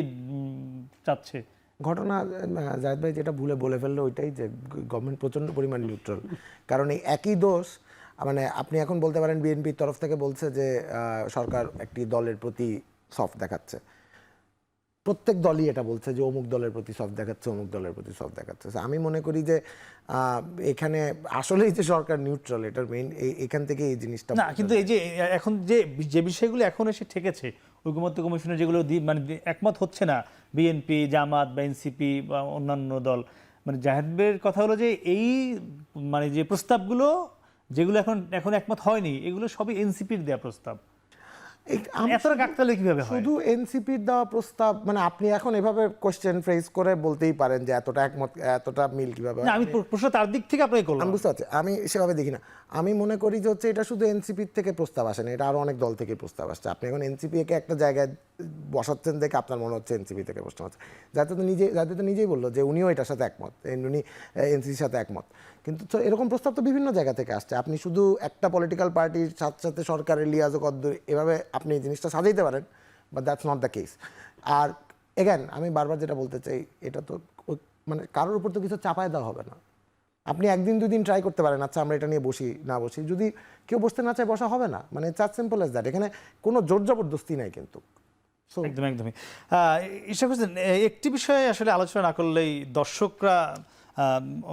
Speaker 1: চাচ্ছে।
Speaker 4: ঘটনা জাহিদ ভাই যেটা ভুলে বলে ফেললো ওইটাই, যে গভর্নমেন্ট প্রচণ্ড পরিমাণ নিউট্রাল। কারণ এই একই দোষ, মানে আপনি এখন বলতে পারেন বিএনপির তরফ থেকে বলছে যে সরকার একটি দলের প্রতি সফট দেখাচ্ছে, প্রত্যেক দলই এটা বলছে যে অমুক দলের প্রতি সফট দেখাচ্ছে, অমুক দলের প্রতি সফট দেখাচ্ছে। আমি মনে করি যে এখানে আসলেই যে সরকার নিউট্রাল, এটার মেইন এখান থেকে এই জিনিসটা
Speaker 1: না। কিন্তু এই যে এখন যে বিষয়গুলো এখন এসে ঠেকেছে, ঐকমত্য কমিশনের যেগুলো মানে একমত হচ্ছে না বিএনপি, জামাত বা এনসিপি বা অন্যান্য দল, মানে জাহেদের কথা হলো যে এই মানে যে প্রস্তাবগুলো যেগুলো এখন একমত হয়নি, এগুলো সবই এনসিপির দেওয়া প্রস্তাব।
Speaker 4: শুধু এনসিপির দেওয়া প্রস্তাব, মানে আপনি এখন এভাবে কোশ্চেন ফ্রেজ করে বলতেই পারেন যে এতটা একমত, এতটা মিল কিভাবে।
Speaker 1: আমি প্রশ্ন তার দিক থেকে আপনাকে করলাম।
Speaker 4: আমি বুঝতে পারছি, আমি সেভাবে দেখি না। আমি মনে করি যে হচ্ছে এটা শুধু এনসিপির থেকে প্রস্তাব আসে না, এটা আরো অনেক দল থেকে প্রস্তাব আসছে। আপনি এখন এনসিপিকে একটা জায়গায় বসাচ্ছেন দেখে আপনার মনে হচ্ছে এনসিপি থেকে প্রশ্ন আছে। যাতে তো নিজেই বললো যে উনিও এটার সাথে একমত, উনি এনসিপির সাথে একমত। কিন্তু তো এরকম প্রস্তাব তো বিভিন্ন জায়গা থেকে আসছে। আপনি শুধু একটা পলিটিক্যাল পার্টির সাথে সাথে সরকারের লিয়াজ ও কদ্দুর এভাবে আপনি এই জিনিসটা সাজাইতে পারেন, but that's not the case. আর এগেন আমি বারবার যেটা বলতে চাই, এটা তো মানে কারোর উপর তো কিছু চাপায় দেওয়া হবে না। আপনি একদিন দুদিন ট্রাই করতে পারেন, আচ্ছা আমরা এটা নিয়ে বসি না বসি, যদি কেউ বসতে না চায় বসা হবে না, মানে জাস্ট সিম্পল অ্যাজ দ্যাট। এখানে কোনো জোর জবরদস্তি নাই কিন্তু।
Speaker 1: একদমই ইশরাক হোসেন, একটি বিষয়ে আসলে আলোচনা না করলেই দর্শকরা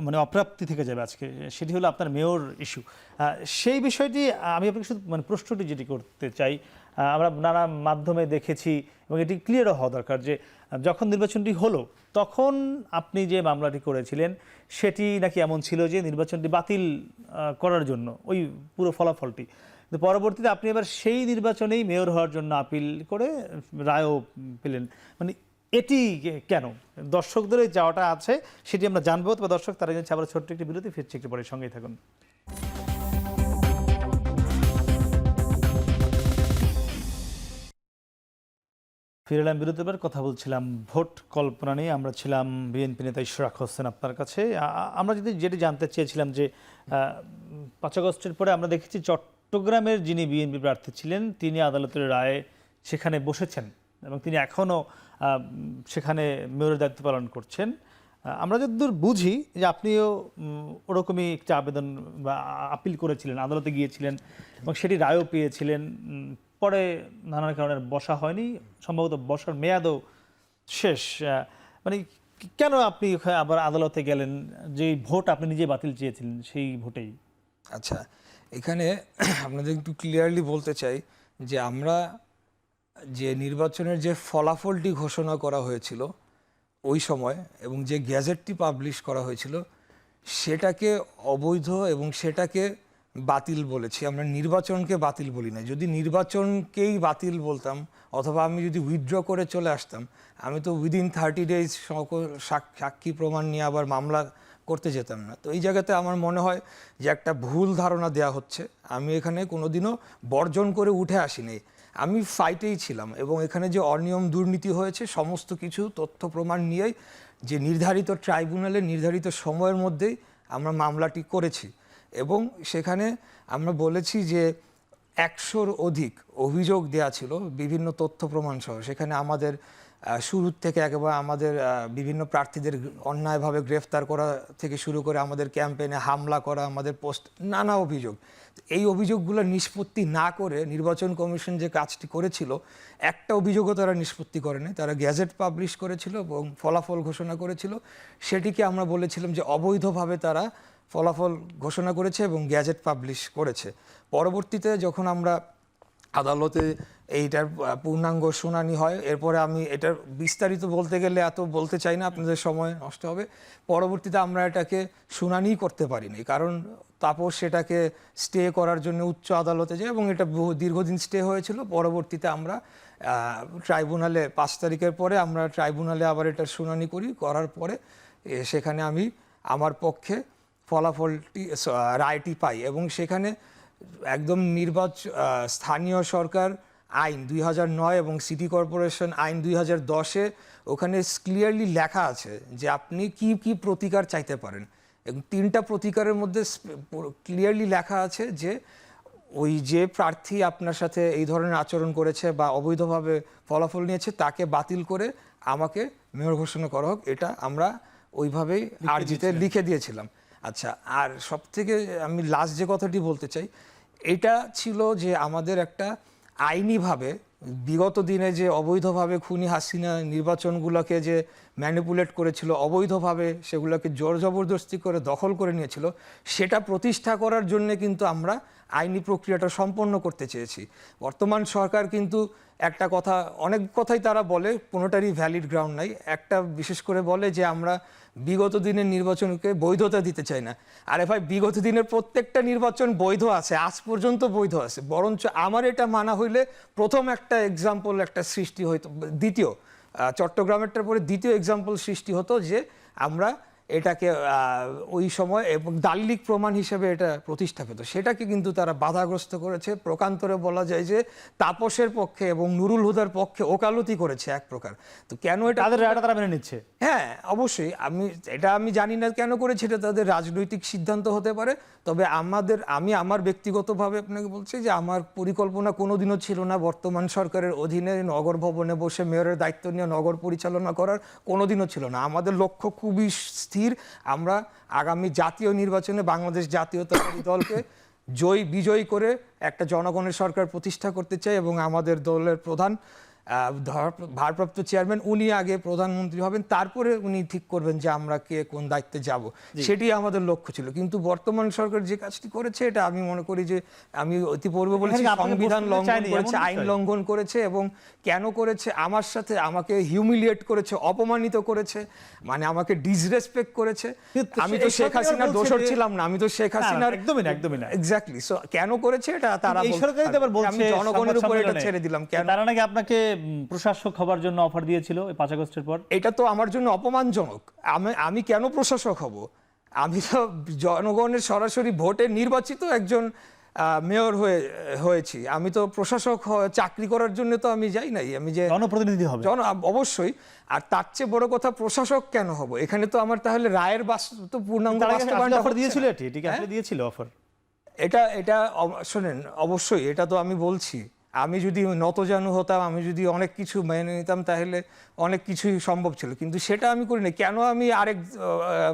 Speaker 1: মানে অপ্রাপ্তি থেকে যাবে আজকে, সেটি হলো আপনার মেয়র ইস্যু। সেই বিষয়টি আমি আপনাকে শুধু মানে প্রশ্নটি যেটি করতে চাই, আমরা নানা মাধ্যমে দেখেছি এবং এটি ক্লিয়ারও হওয়া দরকার যে যখন নির্বাচনটি হলো তখন আপনি যে মামলাটি করেছিলেন সেটি নাকি এমন ছিল যে নির্বাচনটি বাতিল করার জন্য ওই পুরো ফলাফলটি, কিন্তু পরবর্তীতে আপনি এবার সেই নির্বাচনেই মেয়র হওয়ার জন্য আপিল করে রায়ও পেলেন। মানে এটি কেন? দর্শকদের এই যাওয়াটা আছে সেটি আমরা জানবো। তবে দর্শক তারা জানছে আবার ছোট্ট একটি বিরতি, ফিরছি একটু পরে, সঙ্গেই থাকুন। ফিরে এলাম বিরতির পর, কথা বলছিলাম ভোট কল্পনা নিয়ে। আমরা ছিলাম বিএনপি নেতা ইশরাক হোসেন আপনার কাছে। আমরা যেটি জানতে চেয়েছিলাম যে 5 আগস্টের পরে আমরা দেখেছি চট্টগ্রামের যিনি বিএনপি প্রার্থী ছিলেন তিনি আদালতের রায়ে সেখানে বসেছেন এবং তিনি এখনও সেখানে মেয়রের দায়িত্ব পালন করছেন। আমরা যতদূর বুঝি যে আপনিও ওরকমই একটা আবেদন বা আপিল করেছিলেন, আদালতে গিয়েছিলেন এবং সেটি রায়ও পেয়েছিলেন। পরে নানান কারণে বসা হয়নি, সম্ভবত বসার মেয়াদও শেষ। মানে কেন আপনি আবার আদালতে গেলেন? যে ভোট আপনি নিজে বাতিল চেয়েছিলেন সেই ভোটেই।
Speaker 2: আচ্ছা, এখানে আপনাদের একটু ক্লিয়ারলি বলতে চাই যে আমরা যে নির্বাচনের যে ফলাফলটি ঘোষণা করা হয়েছিল ওই সময় এবং যে গ্যাজেটটি পাবলিশ করা হয়েছিল সেটাকে অবৈধ এবং সেটাকে বাতিল বলেছি। আমরা নির্বাচনকে বাতিল বলি না। যদি নির্বাচনকেই বাতিল বলতাম অথবা আমি যদি উইথড্র করে চলে আসতাম, আমি তো উইদিন 30 ডেজ সকল সাক্ষী প্রমাণ নিয়ে আবার মামলা করতে যেতাম না। তো এই জায়গাতে আমার মনে হয় যে একটা ভুল ধারণা দেয়া হচ্ছে। আমি এখানে কোনোদিনও বর্জন করে উঠে আসিনি, আমি ফাইটেই ছিলাম এবং এখানে যে অনিয়ম দুর্নীতি হয়েছে সমস্ত কিছু তথ্য প্রমাণ নিয়েই যে নির্ধারিত ট্রাইব্যুনালে নির্ধারিত সময়ের মধ্যেই আমরা মামলাটি করেছি এবং সেখানে আমরা বলেছি যে 100-র অধিক অভিযোগ দেয়া ছিল বিভিন্ন তথ্য প্রমাণ সহ। সেখানে আমাদের শুরু থেকে একেবারে আমাদের বিভিন্ন প্রার্থীদের অন্যায়ভাবে গ্রেফতার করা থেকে শুরু করে আমাদের ক্যাম্পেইনে হামলা করা, আমাদের পোস্ট, নানা অভিযোগ। এই অভিযোগগুলো নিষ্পত্তি না করে নির্বাচন কমিশন যে কাজটি করেছিল, একটা অভিযোগও তারা নিষ্পত্তি করেনি। তারা গ্যাজেট পাবলিশ করেছিল এবং ফলাফল ঘোষণা করেছিল। সেটিকে আমরা বলেছিলাম যে অবৈধভাবে তারা ফলাফল ঘোষণা করেছে এবং গ্যাজেট পাবলিশ করেছে। পরবর্তীতে যখন আমরা আদালতে এইটার পূর্ণাঙ্গ শুনানি হয়, এরপরে আমি এটার বিস্তারিত বলতে গেলে এত বলতে চাই না, আপনাদের সময় নষ্ট হবে। পরবর্তীতে আমরা এটাকে শুনানি করতে পারিনি, কারণ তাপস সেটাকে স্টে করার জন্য উচ্চ আদালতে যায় এবং এটা দীর্ঘদিন স্টে হয়েছিল। পরবর্তীতে আমরা ট্রাইব্যুনালে 5 তারিখের পরে আমরা ট্রাইব্যুনালে আবার এটার শুনানি করার পরে সেখানে আমি আমার পক্ষে ফলাফলটি রায়টি পাই এবং সেখানে একদম স্থানীয় সরকার আইন 2009 এবং সিটি কর্পোরেশন আইন 2010-এ ওখানে ক্লিয়ারলি লেখা আছে যে আপনি কি কি প্রতিকার চাইতে পারেন এবং 3টা প্রতিকারের মধ্যে ক্লিয়ারলি লেখা আছে যে ওই যে প্রার্থী আপনার সাথে এই ধরনের আচরণ করেছে বা অবৈধভাবে ফলাফল নিয়েছে তাকে বাতিল করে আমাকে মেয়র ঘোষণা করা হোক। এটা আমরা ওইভাবেই আর্জিতে লিখে দিয়েছিলাম। আচ্ছা, আর সবথেকে আমি লাস্ট যে কথাটি বলতে চাই, এটা ছিল যে আমাদের একটা আইনিভাবে বিগত দিনে যে অবৈধভাবে খুনি হাসিনা নির্বাচনগুলোকে যে ম্যানিপুলেট করেছিল, অবৈধভাবে সেগুলোকে জোর জবরদস্তি করে দখল করে নিয়েছিল, সেটা প্রতিষ্ঠা করার জন্য কিন্তু আমরা আইনি প্রক্রিয়াটা সম্পন্ন করতে চেয়েছি। বর্তমান সরকার কিন্তু একটা কথা, অনেক কথাই তারা বলে, কোনোটারই ভ্যালিড গ্রাউন্ড নাই। একটা বিশেষ করে বলে যে আমরা বিগত দিনের নির্বাচনকে বৈধতা দিতে চাই না। আরে ভাই, বিগত দিনের প্রত্যেকটা নির্বাচন বৈধ আছে, আজ পর্যন্ত বৈধ আছে। বরঞ্চ আমার এটা মানা হইলে প্রথম একটা এক্সাম্পল একটা সৃষ্টি হইতো, দ্বিতীয় চট্টগ্রামেরটার পরে দ্বিতীয় এক্সাম্পল সৃষ্টি হতো যে আমরা এটাকে ওই সময় এবং দালিলিক প্রমাণ হিসেবে এটা প্রতিষ্ঠা পেত। সেটাকে কিন্তু তারা বাধাগ্রস্ত করেছে। প্রকান্তরে বলা যায় যে তাপসের পক্ষে এবং নুরুল হুদার পক্ষে ওকালতি করেছে এক প্রকার। তো কেন এটা
Speaker 1: তাদের রায়টা তারা মেনে নিচ্ছে?
Speaker 2: হ্যাঁ, অবশ্যই। আমি জানি না কেন করেছে, এটা তাদের রাজনৈতিক সিদ্ধান্ত হতে পারে। তবে আমি আমার ব্যক্তিগতভাবে আপনাকে বলছি যে আমার পরিকল্পনা কোনোদিনও ছিল না বর্তমান সরকারের অধীনে নগর ভবনে বসে মেয়রের দায়িত্ব নিয়ে নগর পরিচালনা করার, কোনোদিনও ছিল না। আমাদের লক্ষ্য খুবই স্থির। আমরা আগামী জাতীয় নির্বাচনে বাংলাদেশ জাতীয়তাবাদী দলকে বিজয়ী করে একটা জনগণের সরকার প্রতিষ্ঠা করতে চাই এবং আমাদের দলের প্রধান ভারপ্রাপ্ত চেয়ারম্যান উনি আগে প্রধানমন্ত্রী হবেন, তারপরে উনি ঠিক করবেন যে আমরা কে কোন দায়িত্বে যাব। সেটি আমাদের লক্ষ্য ছিল। কিন্তু বর্তমান সরকার যে কাজটি করেছে, এটা আমি মনে করি যে আমি ইতিপূর্বে বলেছি সংবিধান লঙ্ঘন করেছে, আইন লঙ্ঘন করেছে এবং কেন করেছে, আমার সাথে আমাকে হিউমিলিয়েট করেছে, অপমানিত করেছে, মানে আমাকে ডিসরেসপেক্ট করেছে। আমি তো শেখ হাসিনার দোষর ছিলাম না, আমি তো শেখ হাসিনার
Speaker 1: একদমই না।
Speaker 2: এক্স্যাক্টলি। সো কেন করেছে এটা তারা বলছে, আমি জনগণের উপর এটা ছেড়ে দিলাম। কেন
Speaker 1: তারা নাকি আপনাকে প্রশাসক হবার জন্য অফার দিয়েছিল 5 আগস্টের পর?
Speaker 2: এটা তো আমার জন্য অপমানজনক। আমি কেন প্রশাসক হব? আমি তো জনগণের সরাসরি ভোটে নির্বাচিত একজন মেয়র হয়েছি। আমি তো প্রশাসক চাকরি করার জন্য তো আমি যাই নাই, আমি যে
Speaker 1: জনপ্রতিনিধি হবে
Speaker 2: অবশ্যই। আর তার চেয়ে বড় কথা, প্রশাসক কেন হব? এখানে তো আমার তাহলে রায়ের পূর্ণাঙ্গ
Speaker 1: অফার দিয়েছিল, এটি আসলে দিয়েছিল অফার।
Speaker 2: এটা শোনেন, অবশ্যই এটা তো আমি বলছি, আমি যদি নতজানু হতাম, আমি যদি অনেক কিছু মেনে নিতাম, তাহলে অনেক কিছুই সম্ভব ছিল, কিন্তু সেটা আমি করি না। কেন আমি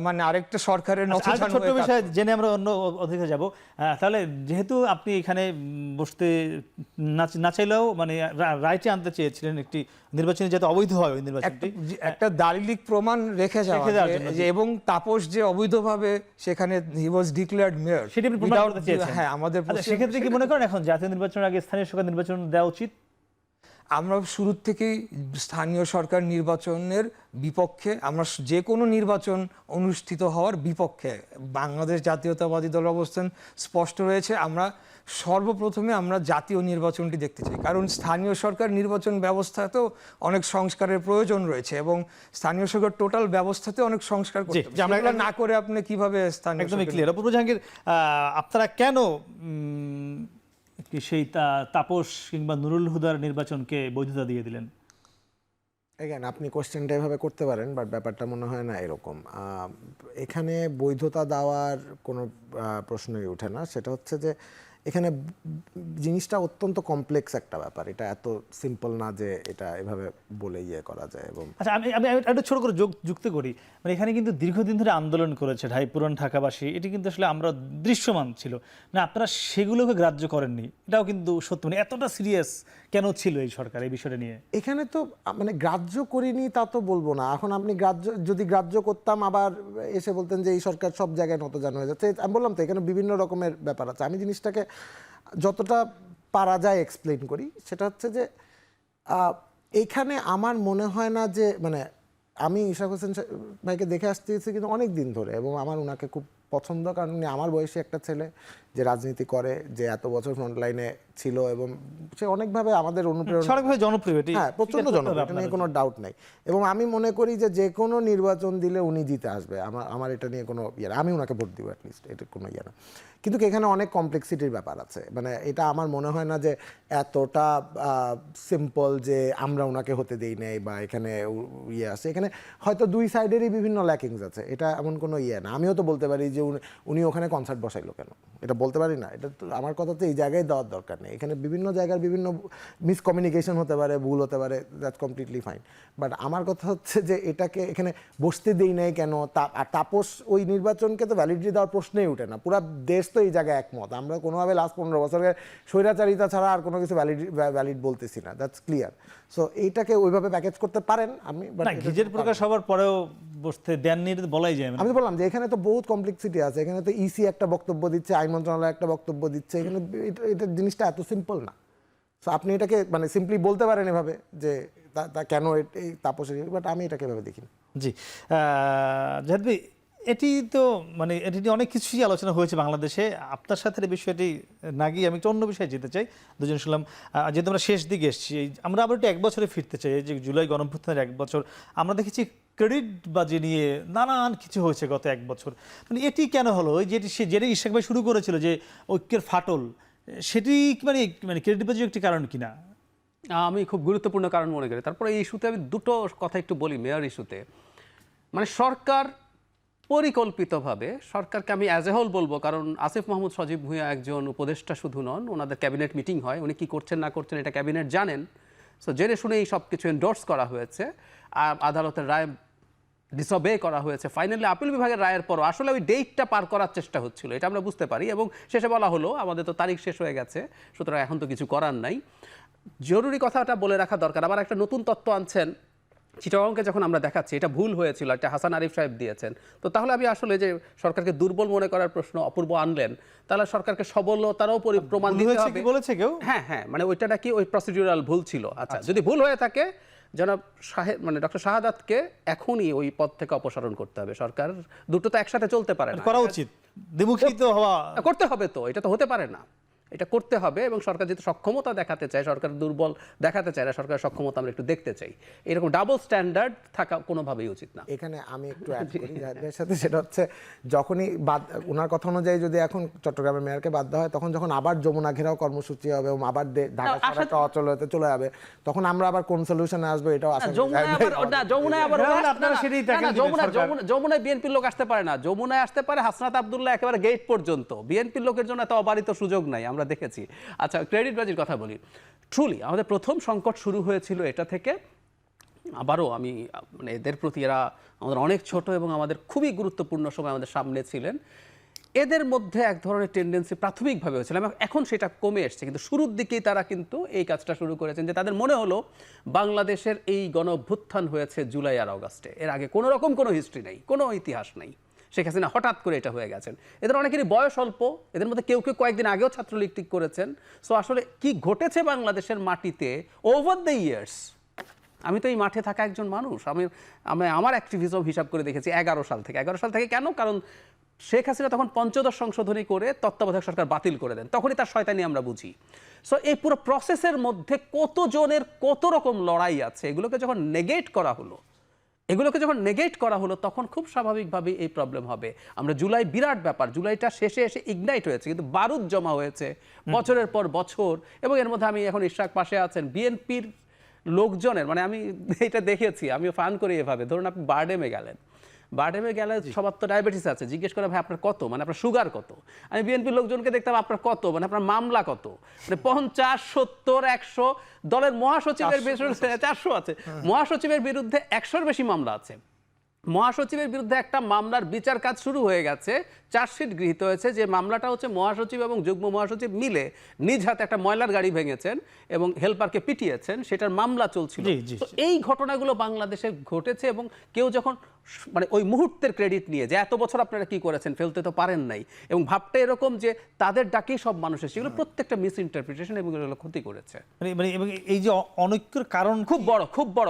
Speaker 2: মানে আরেকটা সরকারের
Speaker 1: আরেকটা
Speaker 2: নতজানু
Speaker 1: ছোট্ট
Speaker 2: হয়ে কাজ
Speaker 1: বিষয় জেনে আমরা অন্য অধিকার যাব। তাহলে যেহেতু আপনি এখানে বসতে না চাইলেও মানে রাইটে আনতে চেয়েছিলেন একটি নির্বাচনী যাতে অবৈধ হয় ওই নির্বাচনটি,
Speaker 2: একটা দালিলিক প্রমাণ রেখে যাওয়া
Speaker 1: রেখে দেওয়ার জন্য,
Speaker 2: এবং তাপস যে অবৈধভাবে সেখানে হি ওয়াজ ডিক্লেয়ার্ড মেয়র,
Speaker 1: সেটি আপনি প্রমাণ করতে চেয়েছেন।
Speaker 2: হ্যাঁ, আমাদের
Speaker 1: আচ্ছা, সেক্ষেত্রে কি মনে করেন এখন জাতীয় নির্বাচনের আগে স্থানীয় সরকার নির্বাচন দেওয়া উচিত?
Speaker 2: আমরা শুরু থেকেই স্থানীয় সরকার নির্বাচনের বিপক্ষে, আমরা যে কোনো নির্বাচন অনুষ্ঠিত হওয়ার বিপক্ষে। বাংলাদেশ জাতীয়তাবাদী দল অবস্থান স্পষ্ট রয়েছে। আমরা সর্বপ্রথমে আমরা জাতীয় নির্বাচনটি দেখতে চাই, কারণ স্থানীয় সরকার নির্বাচন ব্যবস্থাতেও অনেক সংস্কারের প্রয়োজন রয়েছে এবং স্থানীয় সরকার টোটাল ব্যবস্থাতে অনেক সংস্কার করতে হবে।
Speaker 1: যে আমরা
Speaker 2: সেগুলো না করে আপনি কিভাবে স্থানীয়
Speaker 1: একদমই
Speaker 2: সরকার-
Speaker 1: ক্লিয়ার। অপূর্ব জাহাঙ্গীর, আপনারা কেন কি সেই তাপস কিংবা নুরুল হুদার নির্বাচনকে বৈধতা দিয়ে দিলেন?
Speaker 4: এগেন আপনি কোশ্চেনটা এভাবে করতে পারেন, বাট ব্যাপারটা মনে হয় না এরকম। এখানে বৈধতা দেওয়ার কোনো প্রশ্নই ওঠে না। সেটা হচ্ছে যে এখানে জিনিসটা অত্যন্ত কমপ্লেক্স একটা ব্যাপার, এটা এত সিম্পল না যে এটা এভাবে বলে করা যায়। এবং
Speaker 1: আচ্ছা, আমি আমি একটা ছোট করে যুক্ত করি, মানে এখানে কিন্তু দীর্ঘদিন ধরে আন্দোলন করেছে পুরান ঢাকাবাসী, এটি কিন্তু আসলে আমরা দৃশ্যমান ছিল না, আপনারা সেগুলোকে গ্রাহ্য করেননি, এটাও কিন্তু সত্য। মানে এতটা সিরিয়াস কেন ছিল এই সরকার এই বিষয়টা নিয়ে?
Speaker 4: এখানে তো মানে গ্রাহ্য করিনি তা তো বলবো না। এখন আপনি যদি গ্রাহ্য করতাম আবার এসে বলতেন যে এই সরকার সব জায়গায় নতজানু হয়ে যাচ্ছে। আমি বললাম তো এখানে বিভিন্ন রকমের ব্যাপার আছে। আমি জিনিসটাকে যতটা পারা যায় এক্সপ্লেন করি। সেটা হচ্ছে যে এইখানে আমার মনে হয় না যে মানে আমি ইশরাক হোসেন ভাইকে দেখে আসতেছি কিন্তু অনেক দিন ধরে, এবং আমার ওনাকে খুব পছন্দ, কারণ উনি আমার বয়সী একটা ছেলে যে রাজনীতি করে, যে এত বছর ফ্রন্ট লাইনে ছিল এবং সে অনেকভাবে আমাদের অনুপ্রেরণা,
Speaker 1: সরকারভাবে জনপ্রিয়, এটি
Speaker 4: হ্যাঁ প্রচন্ড জনপ্রিয়, এটা নিয়ে কোনো ডাউট নাই। এবং আমি মনে করি যে যে কোনো নির্বাচন দিলে উনি জিতে আসবে, আমার এটা নিয়ে কোনো ইয়ে না, আমি ওনাকে ভোট দিব অ্যাটলিস্ট, এটা কোনো ইয়ে না। কিন্তু এখানে অনেক কমপ্লেক্সিটির ব্যাপার আছে, মানে এটা আমার মনে হয় না যে এতটা সিম্পল যে আমরা ওনাকে হতে দেই নাই বা এখানে ইয়ে আছে। এখানে হয়তো দুই সাইডেরই বিভিন্ন ল্যাকিংস আছে, এটা এমন কোনো ইয়ে না। আমিও তো বলতে পারি যে উনি ওখানে কনসার্ট বসাইলো কেন, এটা বলতে পারি না। এটা তো আমার কথা তো এই জায়গায় দেওয়ার দরকার নেই। এখানে বিভিন্ন জায়গার বিভিন্ন মিসকমিউনিকেশন হতে পারে, ভুল হতে পারে, দ্যাটস কমপ্লিটলি ফাইন। বাট আমার কথা হচ্ছে যে এটাকে এখানে বসতে দেই নাই কেন, আর তাপস ওই নির্বাচনকে তো ভ্যালিডিটি দেওয়ার প্রশ্নই ওঠে না। পুরা দেশ তো এই জায়গায় একমত, আমরা কোনোভাবে লাস্ট 15 বছরের স্বৈরাচারিতা ছাড়া আর কোনো কিছু ভ্যালিড বলতেছি না, দ্যাটস ক্লিয়ার। সো এইটাকে ওইভাবে প্যাকেজ করতে পারেন আমি,
Speaker 1: গেজেট প্রকাশ হওয়ার পরেও বসতে দেননি এটা বলাই যায়।
Speaker 4: আমি তো বললাম যে এখানে তো বহুত কমপ্লেক্সিটি আছে। এখানে তো ইসি একটা বক্তব্য দিচ্ছে, আইন মন্ত্রণালয় একটা বক্তব্য দিচ্ছে, এখানে এটা জিনিসটা এত সিম্পল না। সো আপনি এটাকে মানে সিম্পলি বলতে পারেন এভাবে যে তা কেন এই তাপসের, বাট আমি এটাকে এভাবে দেখি না।
Speaker 1: জি, জাহিদ ভাই, এটি তো মানে এটি নিয়ে অনেক কিছুই আলোচনা হয়েছে বাংলাদেশে। আপনার সাথে এই বিষয়টি না গিয়ে আমি একটু অন্য বিষয়ে যেতে চাই। দুজন শুনলাম, যেহেতু আমরা শেষ দিকে এসেছি, আমরা আবার একটু 1 বছরে ফিরতে চাই। এই যে জুলাই গণঅভ্যুত্থানের 1 বছর, আমরা দেখেছি ক্রেডিট বাজি নিয়ে নানান কিছু হয়েছে গত 1 বছর। মানে এটি কেন হলো? ওই যেটি ইশরাক ভাই শুরু করেছিল যে ঐক্যের ফাটল, সেটি মানে মানে ক্রেডিট বাজি একটি কারণ কিনা?
Speaker 3: আমি খুব গুরুত্বপূর্ণ কারণ মনে করি। তারপরে এই ইস্যুতে আমি দুটো কথা একটু বলি। মেয়র ইস্যুতে মানে সরকার পরিকল্পিতভাবে, সরকারকে আমি অ্যাজ এ হোল বলবো, কারণ আসিফ মাহমুদ সজীব ভুঁইয়া একজন উপদেষ্টা শুধু নন, ওনাদের ক্যাবিনেট মিটিং হয়, উনি কি করছেন না করছেন এটা ক্যাবিনেট জানেন। সো জেনে শুনেই সব কিছু এন্ডোর্স করা হয়েছে, আর আদালতের রায় ডিসঅবে করা হয়েছে। ফাইনালি আপিল বিভাগের রায়ের পরও আসলে ওই ডেটটা পার করার চেষ্টা হচ্ছিল, এটা আমরা বুঝতে পারি। এবং শেষে বলা হলো আমাদের তো তারিখ শেষ হয়ে গেছে, সুতরাং এখন তো কিছু করার নাই। জরুরি কথাটা বলে রাখা দরকার। আবার একটা নতুন তত্ত্ব আনছেন চিটাগংকে যখন আমরা দেখাচ্ছি, এটা ভুল হয়েছিল, এটা হাসান আরিফ সাহেব দিয়েছেন। তো তাহলে আমি আসলে যে সরকারকে দুর্বল মনে করার প্রশ্ন অপূর্ব আনলেন, তাহলে সরকারকে সবলতারও প্রমাণ দিতে হবে।
Speaker 1: বলেছে কেউ?
Speaker 3: হ্যাঁ, মানে ওইটা নাকি ওই প্রসিডিউরাল ভুল ছিল। আচ্ছা, যদি ভুল হয়ে থাকে জনাব মানে ডক্টর শাহাদাতকে এখনই ওই পদ থেকে অপসারণ করতে হবে। সরকার দুটো তো একসাথে চলতে পারে না,
Speaker 1: করা উচিত, দ্বিমুখিত হওয়া
Speaker 3: করতে হবে। তো এটা তো হতে পারে না, এটা করতে হবে। এবং সরকার যেহেতু সক্ষমতা দেখাতে চায়, সরকার দুর্বল দেখাতে চায় না, সরকারের সক্ষমতা আমরা একটু দেখতে চাই। এরকম ডাবল স্ট্যান্ডার্ড থাকা কোনোভাবেই উচিত না।
Speaker 4: এখানে আমি একটু অ্যাড করি জাহিদের সাথে, সেটা হচ্ছে যখনই ওনার কথা অনুযায়ী যদি এখন চট্টগ্রামের মেয়রকে বাদ দেওয়া হয়, তখন যখন আবার যমুনা ঘেরাও কর্মসূচি হবে এবং আবার ঢাকা শহরটা অচল হতে চলে যাবে, তখন আমরা আবার কোন সলিউশনে আসবো এটাও আসলে
Speaker 3: যমুনায় বিএনপির লোক আসতে পারে না, যমুনায় আসতে পারে হাসনাত আব্দুল্লাহ একেবারে গেট পর্যন্ত। বিএনপির লোকের জন্য এত অবারিত সুযোগ নাই, আমরা আমরা দেখেছি। আচ্ছা, ক্রেডিট বাজির কথা বলি। ট্রুলি আমাদের প্রথম সংকট শুরু হয়েছিল এটা থেকে। আবারও আমি মানে এদের প্রতি, এরা আমাদের অনেক ছোট এবং আমাদের খুবই গুরুত্বপূর্ণ সময় আমাদের সামনে ছিলেন। এদের মধ্যে এক ধরনের টেন্ডেন্সি প্রাথমিকভাবে হয়েছিল, এবং এখন সেটা কমে এসছে, কিন্তু শুরুর দিকেই তারা কিন্তু এই কাজটা শুরু করেছেন যে তাদের মনে হলো বাংলাদেশের এই গণ অভ্যুত্থান হয়েছে জুলাই আর অগাস্টে, এর আগে কোনো রকম কোনো হিস্ট্রি নেই, কোনো ইতিহাস নেই। শেখ হাসিনা হঠাৎ করে এটা হয়ে গেছেন। এদের অনেকেরই বয়স অল্প, এদের মধ্যে কেউ কেউ কয়েকদিন আগেও ছাত্রলীগ ঠিক করেছেন। সো আসলে কি ঘটেছে বাংলাদেশের মাটিতে ওভার দ্য ইয়ার্স, আমি তো এই মাঠে থাকা একজন মানুষ, আমি আমার অ্যাক্টিভিজম হিসাব করে দেখেছি 11 সাল থেকে। কেন? কারণ শেখ হাসিনা তখন পঞ্চদশ সংশোধনী করে তত্ত্বাবধায়ক সরকার বাতিল করে দেন, তখনই তার শয়তানি আমরা বুঝি। সো এই পুরো প্রসেসের মধ্যে কতজনের কত রকম লড়াই আছে, এগুলোকে যখন নেগেট করা হলো তখন খুব স্বাভাবিকভাবে এই প্রবলেম হবে। আমরা জুলাই বিরাট ব্যাপার, জুলাইটা শেষে এসে ইগনাইট হয়েছে, কিন্তু বারুদ জমা হয়েছে বছরের পর বছর। এবং এর মধ্যে আমি এখন ইশরাক পাশে আছেন, বিএনপির লোকজনের, মানে আমি এটা দেখেছি, আমি ফান করি এভাবে, ধরুন আপনি বারডেমে গেলে সবার তো ডায়াবেটিস আছে, জিজ্ঞেস করে ভাই আপনার কত, মানে আপনার সুগার কত। আমি বিএনপির লোকজনকে দেখতাম আপনার কত, মানে আপনার মামলা কত, মানে 50, 70, 100, দলের মহাসচিবের বিরুদ্ধে 400 আছে, মহাসচিবের বিরুদ্ধে 100-র বেশি মামলা আছে। মহাসচিবের বিরুদ্ধে একটা মামলার বিচার কাজ শুরু হয়ে গেছে, চার্জশিট গৃহীত হয়েছে, যে মামলাটা হচ্ছে মহাসচিব এবং যুগ্ম মহাসচিব মিলে নিজ হাতে একটা ময়লার গাড়ি ভেঙেছেন এবং হেল্পারকে পিটিয়েছেন, সেটার মামলা চলছিল। তো এই ঘটনাগুলো বাংলাদেশে ঘটেছে, এবং কেউ যখন মানে ওই মুহূর্তের ক্রেডিট নিয়ে যে এত বছর আপনারা কি করেছেন, ফেলতে তো পারেন নাই, এবং ভাবটা এরকম যে তাদের ডাকেই সব মানুষ এসেছে, এগুলো প্রত্যেকটা মিস ইন্টারপ্রিটেশন এবং এগুলো ক্ষতি করেছে।
Speaker 1: মানে এই যে অনৈক্যের কারণ
Speaker 3: খুব বড়।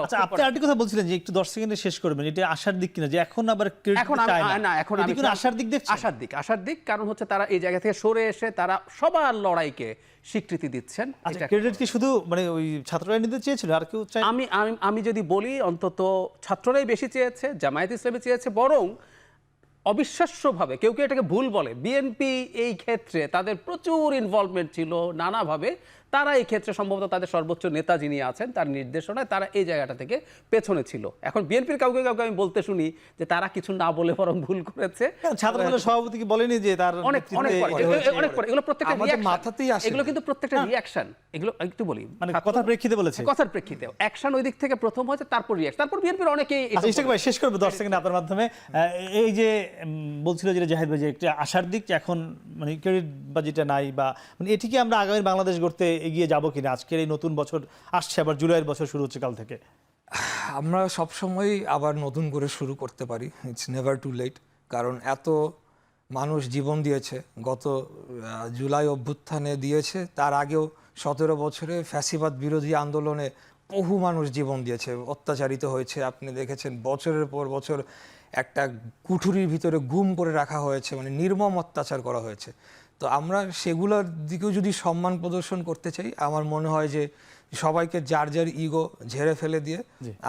Speaker 1: আচ্ছা, আপনি আরেকটি কথা বলছিলেন যে একটু 10 সেকেন্ডে শেষ করবেন, এটা আশার দিক কিনা, যে এখন আবার
Speaker 3: এখন আমি
Speaker 1: আশার দিক দেখছি।
Speaker 3: আশার দিক, কারণ হচ্ছে তারা এই জায়গা থেকে সরে এসে তারা সবার লড়াইকে স্বীকৃতি দিচ্ছেন।
Speaker 1: আচ্ছা, ক্রেডিট কি শুধু মানে ওই ছাত্ররা নিতে চেয়েছিল, আর কেউ চাই?
Speaker 3: আমি যদি বলি, অন্তত ছাত্ররাই বেশি চেয়েছে, জামায়াত ইসলামী চেয়েছে, বরং অবিশ্বাস্যভাবে কেউ কেউ এটাকে ভুল বলে, বিএনপি এই ক্ষেত্রে তাদের প্রচুর ইনভলভমেন্ট ছিল নানাভাবে। তারা এই ক্ষেত্রে সম্ভবত তাদের সর্বোচ্চ নেতা যিনি আছেন তার নির্দেশনায় তারা এই জায়গাটা থেকে পেছনে ছিল। এখন বিএনপির কাউকে আমি বলতে শুনি যে তারা কিছু না বলে বরং ভুল করেছে।
Speaker 1: ছাত্রদলের সভাপতি কি বলেনি যে তার
Speaker 3: অনেক পরে এগুলো প্রত্যেকটা
Speaker 2: মাথাতেই আসে,
Speaker 3: এগুলো কিন্তু প্রত্যেকটা রিঅ্যাকশন, এগুলো একটু বলি
Speaker 1: মানে কথার প্রেক্ষিতে বলেছে,
Speaker 3: কথার প্রেক্ষিতে অ্যাকশন ওই দিক থেকে প্রথম হয়েছে, তারপর রিঅ্যাকশন, তারপর বিএনপির অনেকেই।
Speaker 1: ভাই শেষ করবে 10 সেকেন্ড আপনার মাধ্যমে। এই যে বলছিল যে জাহিদ ভাই যে একটা আশার দিক, যে এখন মানে ক্রেডিট বাজিটা নাই, বা মানে এটি কি আমরা আগামী বাংলাদেশ গড়তে এগিয়ে যাবো কিনা? আজকের এই নতুন বছর আসছে, আবার জুলাইয়ের বছর শুরু হচ্ছে কাল থেকে।
Speaker 2: আমরা সবসময় আবার নতুন করে শুরু করতে পারি, ইটস নেভার টু লেট। কারণ এত মানুষ জীবন দিয়েছে, গত জুলাই অভ্যুত্থানে দিয়েছে, তার আগেও 17 বছরে ফ্যাসিবাদ বিরোধী আন্দোলনে বহু মানুষ জীবন দিয়েছে, অত্যাচারিত হয়েছে। আপনি দেখেছেন বছরের পর বছর একটা কুঠুরির ভিতরে গুম করে রাখা হয়েছে, মানে নির্মম অত্যাচার করা হয়েছে। তো আমরা সেগুলোর দিকেও যদি সম্মান প্রদর্শন করতে চাই, আমার মনে হয় যে সবাইকে যার যার ইগো ঝেড়ে ফেলে দিয়ে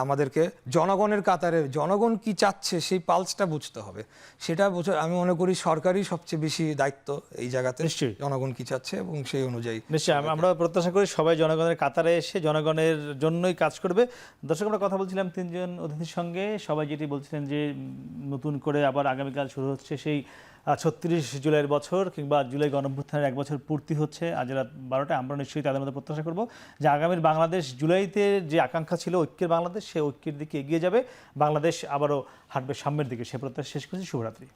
Speaker 2: আমাদেরকে জনগণের কাতারে জনগণ কি চাচ্ছে সেই পালসটা বুঝতে হবে। সেটা আমি মনে করি সরকারই সবচেয়ে বেশি দায়িত্ব এই জায়গাতে, জনগণ কি চাচ্ছে এবং সেই অনুযায়ী
Speaker 1: নিশ্চয়ই আমরা প্রত্যাশা করি সবাই জনগণের কাতারে এসে জনগণের জন্যই কাজ করবে। দর্শক, আমরা কথা বলছিলাম 3 জন অতিথির সঙ্গে, সবাই যেটি বলছিলেন যে নতুন করে আবার আগামীকাল শুরু হচ্ছে সেই 36 জুলাইয়ের বছর, কিংবা জুলাই গণঅভ্যুত্থানের 1 বছর পূর্তি হচ্ছে আজ রাত 12টায়। আমরা নিশ্চয়ই তাদের মধ্যে প্রত্যাশা করব যে আগামীর বাংলাদেশ, জুলাইতে যে আকাঙ্ক্ষা ছিল ঐক্যের বাংলাদেশ, সে ঐক্যের দিকে এগিয়ে যাবে, বাংলাদেশ আবারও হাঁটবে সামনের দিকে। সে প্রত্যাশা শেষ করছি। শুভরাত্রি।